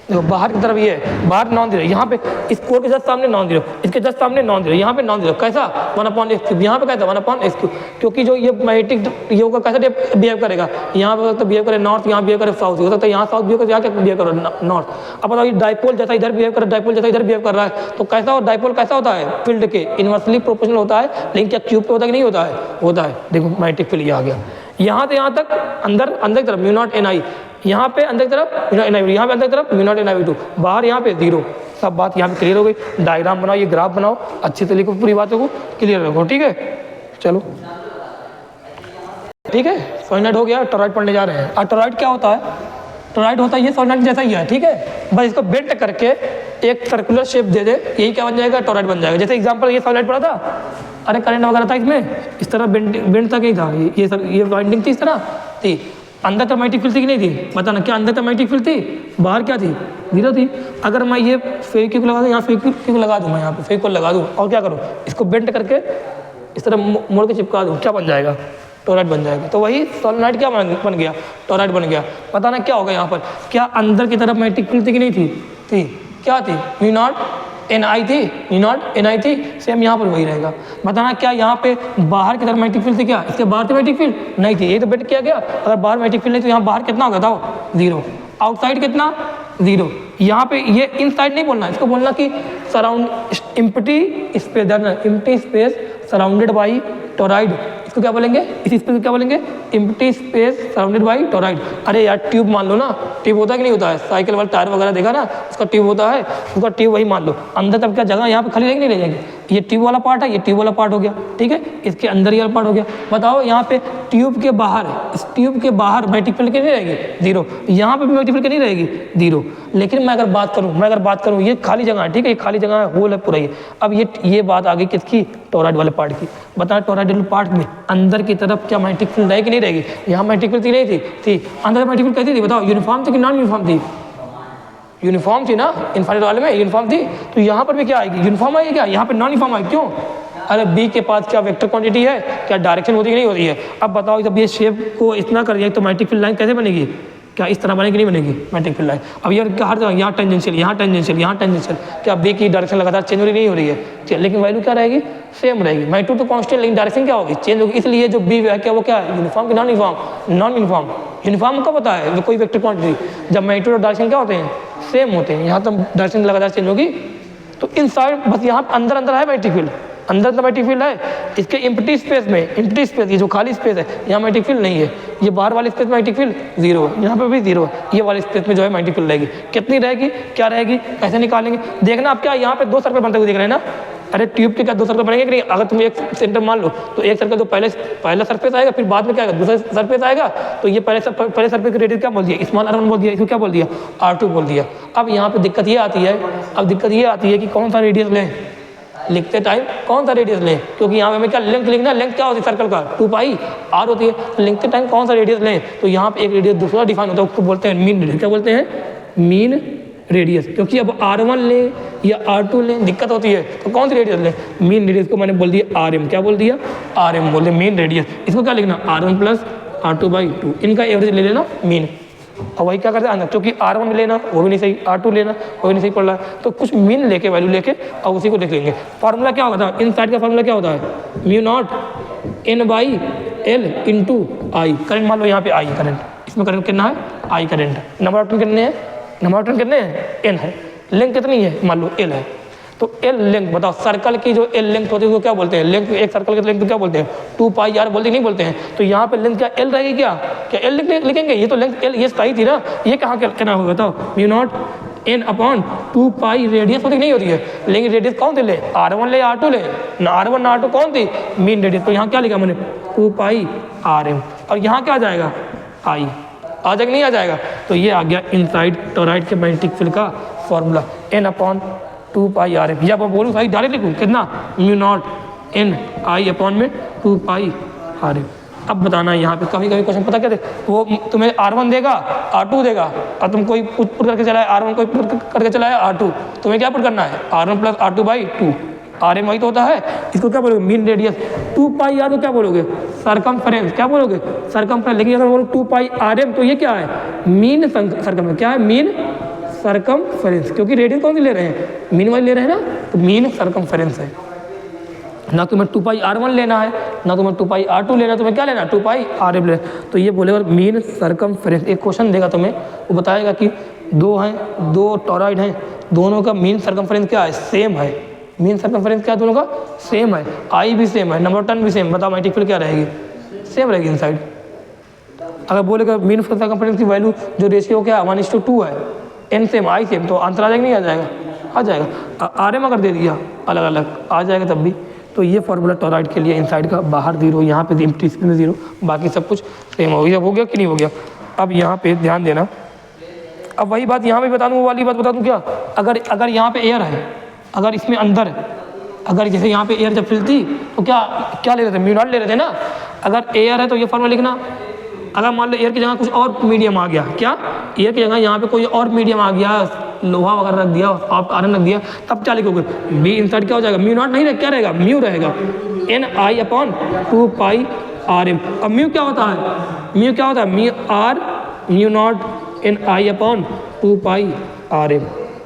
देखो बाहर की तरफ ये है, बाहर नॉन जीरो, यहाँ पे इस कोड के जस्ट सामने नॉन जीरो, इसके जस्ट सामने नॉन जीरो, यहाँ पे नॉन जीरो, कैसा 1/x3, यहाँ पे कैसा 1/x3, क्योंकि जो ये मैग्नेटिक ये होगा कैसा बिहेव करेगा, यहाँ पे हो सकता है बिहेव करे नॉर्थ, यहाँ बिहेव करे साउथ, हो सकता है यहाँ साउथ बिहेव करे, यहाँ क्या बिहेव करो नॉर्थ। अब बताओ ये डाइपोल जैसा इधर बिहेव कर रहा है, डाइपोल जैसा इधर बिहेव कर रहा है, तो कैसा हो डाइपोल कैसा होता है, फील्ड के इनवर्सली प्रोपोर्शनल होता है, लेकिन क्या क्यूब पे होता है कि नहीं होता है, होता है। देखो मैग्नेटिक फील्ड ये आ गया, यहाँ से यहाँ तक अंदर अंदर की तरफ म्यू नॉट NI, यहाँ पे अंदर की तरफ म्यू नॉट NI, यहाँ पे अंदर की तरफ म्यू नॉट NI/2, बाहर यहाँ पे जीरो। सब बात यहाँ पे क्लियर हो गई। डायग्राम बनाओ, ये ग्राफ बनाओ, अच्छे से लिखो, पूरी बातों को क्लियर रखो, ठीक है। चलो ठीक है, सोलिनॉइड हो गया, टॉरॉइड पढ़ने जा रहे हैं। और टॉरॉइड क्या होता है, टॉरॉइड होता है ये सोलिनॉइड जैसा ही है, ठीक है, बस इसको बेंड करके एक सर्कुलर शेप दे दे, यही क्या बन जाएगा, टॉरॉइड बन जाएगा। जैसे एग्जांपल ये सोलिनॉइड पड़ा था, अरे करंट वगैरह था इसमें, इस तरह बेंड तक ही था, ये वाइंडिंग थी, इस तरह थी, अंदर तक मैग्नेटिक फील्ड थी कि नहीं थी, बताना क्या अंदर तक मैग्नेटिक फील्ड थी, बाहर क्या थी, जीरो थी। अगर मैं ये फेविक्विक लगा दूँ, यहाँ फेविक्विक लगा दूँ, मैं यहाँ पे फेविक्विक लगा दूँ और क्या करूँ, इसको बेंड करके इस तरह मोड़ के चिपका दूँ, क्या बन जाएगा, टॉरॉइड बन जाएगा। तो वही सोलिनॉइड क्या बन गया, टॉरॉइड बन गया। बताना क्या होगा यहाँ पर, क्या अंदर की तरफ मैग्नेटिक फील्ड थी कि नहीं थी, क्या थी, म्यू नॉट NI थी, म्यू नॉट NI थी, सेम यहाँ पर वही रहेगा। बताना क्या यहाँ पे बाहर की तरफ मैग्नेटिक फील्ड थी, क्या इसके बाहर थी मैग्नेटिक फील्ड, नहीं थी, ये तो बेंड किया गया। अगर बाहर मैग्नेटिक फील्ड नहीं तो यहाँ बाहर कितना होगा, था जीरो, आउटसाइड कितना, जीरो। यहाँ पे ये इनसाइड नहीं बोलना, इसको बोलना कि surround empty space, empty space surrounded by torrid, इसको क्या बोलेंगे, इस स्पेस को क्या बोलेंगे, empty space surrounded by torrid. अरे यार ट्यूब मान लो ना, ट्यूब होता है कि नहीं होता है, साइकिल वाला टायर वगैरह देखा ना, उसका ट्यूब होता है, उसका ट्यूब वही मान लो। अंदर तब क्या जगह यहाँ पे खाली रहेगी नहीं रहेगी, ये ट्यूब वाला पार्ट है, ये ट्यूब वाला पार्ट हो गया, ठीक है, इसके अंदर ये वाला पार्ट हो गया। बताओ यहाँ पे ट्यूब के बाहर, इस ट्यूब के बाहर मैग्नेटिक फील्ड की नहीं रहेगी, जीरो, यहाँ पे भी मैग्नेटिक फील्ड की नहीं रहेगी, जीरो। लेकिन मैं अगर बात करूँ ये खाली जगह है, ठीक है, ये खाली जगह है, होल है पूरा ये। अब ये बात आ गई किसकी, टॉरॉइड वाले पार्ट की। बता टॉरॉइडल पार्ट में अंदर की तरफ क्या मैग्नेटिक फील्ड है कि नहीं रहेगी, यहाँ मैग्नेटिक फील्ड नहीं थी, अंदर मैग्नेटिक फील्ड कैसी थी बताओ, यूनिफॉर्म थी कि नॉन यूनिफॉर्म थी, यूनिफॉर्म थी ना, इनफाइनाइट वाले में यूनिफॉर्म थी, तो यहाँ पर भी क्या आएगी, यूनिफॉर्म आएगी क्या, यहाँ पे नॉन यूनिफॉर्म आएगी, क्यों, अरे बी के पास क्या वेक्टर क्वांटिटी है, क्या डायरेक्शन होती है कि नहीं होती है। अब बताओ जब ये शेप को इतना कर दिया तो मैग्नेटिक फील्ड लाइन कैसे बनेगी, क्या इस तरह बनेगी, नहीं बनेगी मैग्नेटिक फील्ड लाइन। अब ये हर जगह यहाँ टेंजेंशियल, यहाँ टेंजेंशियल, यहाँ टेंजेंशियल, क्या बी की डायरेक्शन लगातार चेंज हो रही नहीं हो रही है, लेकिन वैल्यू क्या रहेगी, सेम रहेगी। मैग्नीट्यूड तो कांस्टेंट, लेकिन डायरेक्शन क्या होगी, चेंज होगी। इसलिए जो बी है क्या वो क्या है, यूनिफॉर्म की non uniform, non uniform. Uniform कब होता है, कोई वेक्टर क्वांटिटी, जब मैग्नीट्यूड और डायरेक्शन क्या होते हैं, सेम होते हैं। यहाँ तो डायरेक्शन लगातार चेंज होगी, तो इन साइड बस यहाँ अंदर अंदर है मैग्नेटिक फील्ड, अंदर तो मैग्नेटिक फील्ड है, इसके एम्प्टी स्पेस में, एम्प्टी स्पेस ये जो खाली स्पेस है यहाँ मैग्नेटिक फील्ड नहीं है, ये बाहर वाली स्पेस मैग्नेटिक फील्ड जीरो है, यहाँ पे भी जीरो है, ये वाली स्पेस में जो है मैग्नेटिक फील्ड रहेगी। कितनी रहेगी, क्या रहेगी, कैसे निकालेंगे, देखना आप क्या यहाँ पे दो सर्कल बनते हुए देख रहे हैं ना, अरे ट्यूब के क्या दो सर्कल बनेंगे कि नहीं, अगर तुम एक सेंटर मान लो तो एक सर्कल तो पहला सरफेस आएगा, फिर बाद में क्या आएगा, दूसरा सरफेस आएगा, तो ये पहले सरफेस की रेडियस क्या बोल दिया, स्मॉल r1 बोल दिया, इसको क्या बोल दिया, r2 बोल दिया। अब यहाँ पे दिक्कत ये आती है, कि कौन सा रेडियस लें, लिखते टाइम कौन सा रेडियस लें, क्योंकि यहाँ पे हमें क्या लेंथ लिखना, लेंथ क्या होती है सर्कल का 2π r होती है, तो लिखते टाइम कौन सा रेडियस लें, तो यहाँ पे एक रेडियस दूसरा डिफाइन होता है, उसको बोलते हैं मीन रेडियस। क्या बोलते हैं, मीन रेडियस। क्योंकि अब r1 लें या r2 लें दिक्कत होती है, तो कौन सी रेडियस लें, मीन रेडियस को मैंने बोल दिया rm, क्या बोल दिया, rm बोल दिया मीन रेडियस। इसको क्या लिखना, r1 + r2/2, इनका एवरेज ले लेना मीन। और वही क्या करते हैं, क्योंकि r1 लेना वो भी नहीं सही, r2 लेना वो भी नहीं सही पड़ रहा है, तो कुछ मीन लेके वैल्यू लेके और उसी को देख लेंगे। फार्मूला क्या होता है, इन साइड का फार्मूला क्या होता है, mu not n/l × I। Current मान लो यहाँ पे I करंट, इसमें करंट कितना है, I current, number of turn कितने हैं, नंबर ऑफ टर्न कितने हैं, n है, लेंथ कितनी है, मान लो l है, तो l लेंथ बताओ, सर्कल की जो l लेंथ होती है उसको क्या बोलते हैं, लेंथ, एक सर्कल की लेंथ को क्या बोलते हैं, 2πr बोलते नहीं बोलते हैं। तो यहाँ पे लेंथ क्या l रहेगी, क्या l लिखेंगे, ये तो लेंथ l ये सही थी ना, ये कहाँ क्या होगा बताओ, म्यू नॉट n/2π रेडियस होती नहीं होती है, लेकिन रेडियस कौन थे, ले r1 ले r2 ले, ना r1 ना r2 कौन थी, मीन रेडियस। तो यहाँ क्या लिखा मैंने 2πrm, और यहाँ क्या आ जाएगा, I आ जाएगा नहीं आ जाएगा, तो ये आ गया इनसाइड टॉरॉइड के मैग्नेटिक फील्ड का फॉर्मूला n/2πrm। या मैं बोलूँ सही डायरेक्ट लिखूँ कितना, म्यू नॉट n/2πrm। अब बताना यहाँ पे कभी क्वेश्चन पता क्या दे, वो तुम्हें r1 देगा r2 देगा, और तुम कोई पुट करके चलाए r1, कोई पुट करके चलाए r2, तुम्हें क्या पुट करना है, r1 + r2/2, rm वही तो होता है। इसको क्या बोलोगे, मीन रेडियस। 2πr को क्या बोलोगे, सरकमफ्रेंस, क्या बोलोगे, सरकमफ्रेंस। लेकिन अगर बोलो 2πrm तो ये क्या है, मीन सरकम, क्या है, मीन सरकमफेरेंस, क्योंकि रेडियस कौन सी ले रहे हैं, मीन वाली ले रहे हैं ना, तो मीन सरकमफेरेंस है। ना तुम्हें 2πr1 लेना है, ना तुम्हें 2πr2 लेना है, तुम्हें क्या लेना है 2πr लेना। तो ये बोलेगा मीन सरकमफेरेंस। एक क्वेश्चन देगा तुम्हें, वो बताएगा कि दो टॉरॉइड हैं, दोनों का मीन सरकमफेरेंस क्या है, सेम है। मीन सरकमफेरेंस क्या है दोनों का, सेम है। आई भी सेम है, नंबर 10 भी सेम। बताओ मैग्नेटिक फील्ड क्या रहेगी, सेम रहेगी इनसाइड। अगर बोलेगा मीन सरकमफेरेंस की वैल्यू जो रेशियो क्या है 1:2 है, एन सेम आई सेम, तो आंसर आ जाएगा नहीं आ जाएगा, आ जाएगा। आर एम अगर दे दिया अलग अलग आ जाएगा तब भी। तो ये फॉर्मूला टॉरॉइड के लिए इनसाइड का, बाहर 0, यहाँ पे एम्प्टी स्पेस में 0, बाकी सब कुछ सेम हो गया। हो गया कि नहीं हो गया। अब यहाँ पे ध्यान देना, अब वही बात यहाँ पे बता दूँ, वो वाली बात बता दूँ क्या, अगर यहाँ पे एयर है, अगर इसमें अंदर है, अगर जैसे यहाँ पे एयर जब फिलती तो क्या ले रहे थे, म्यू नॉट ले रहे थे ना। अगर एयर है तो ये फॉर्मूला लिखना। अगर मान लो एयर की जगह कुछ और मीडियम आ गया, क्या एयर की जगह यहाँ पे कोई और मीडियम आ गया, लोहा वगैरह रख दिया, आप आयरन रख दिया, तब क्या लिखोगे, बी इनसाइड क्या हो जाएगा, म्यू नॉट नहीं रहेगा, क्या रहेगा, म्यू रहेगा, NI/2πRM। अब म्यू क्या होता है, म्यू क्या होता है, म्यू नॉट NI/2πRM।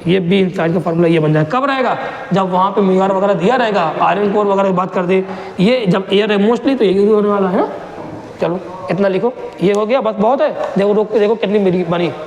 ये बी इनसाइड का फॉर्मूला ये बन जाएगा। कब रहेगा, जब वहाँ पे म्यू आर वगैरह दिया रहेगा, आयरन कोर वगैरह की बात कर दे, ये जब एयर है मोस्टली तो यही होने वाला है ना। चलो इतना लिखो, ये हो गया बस, बहुत है। देखो रोक के देखो कितनी बनी।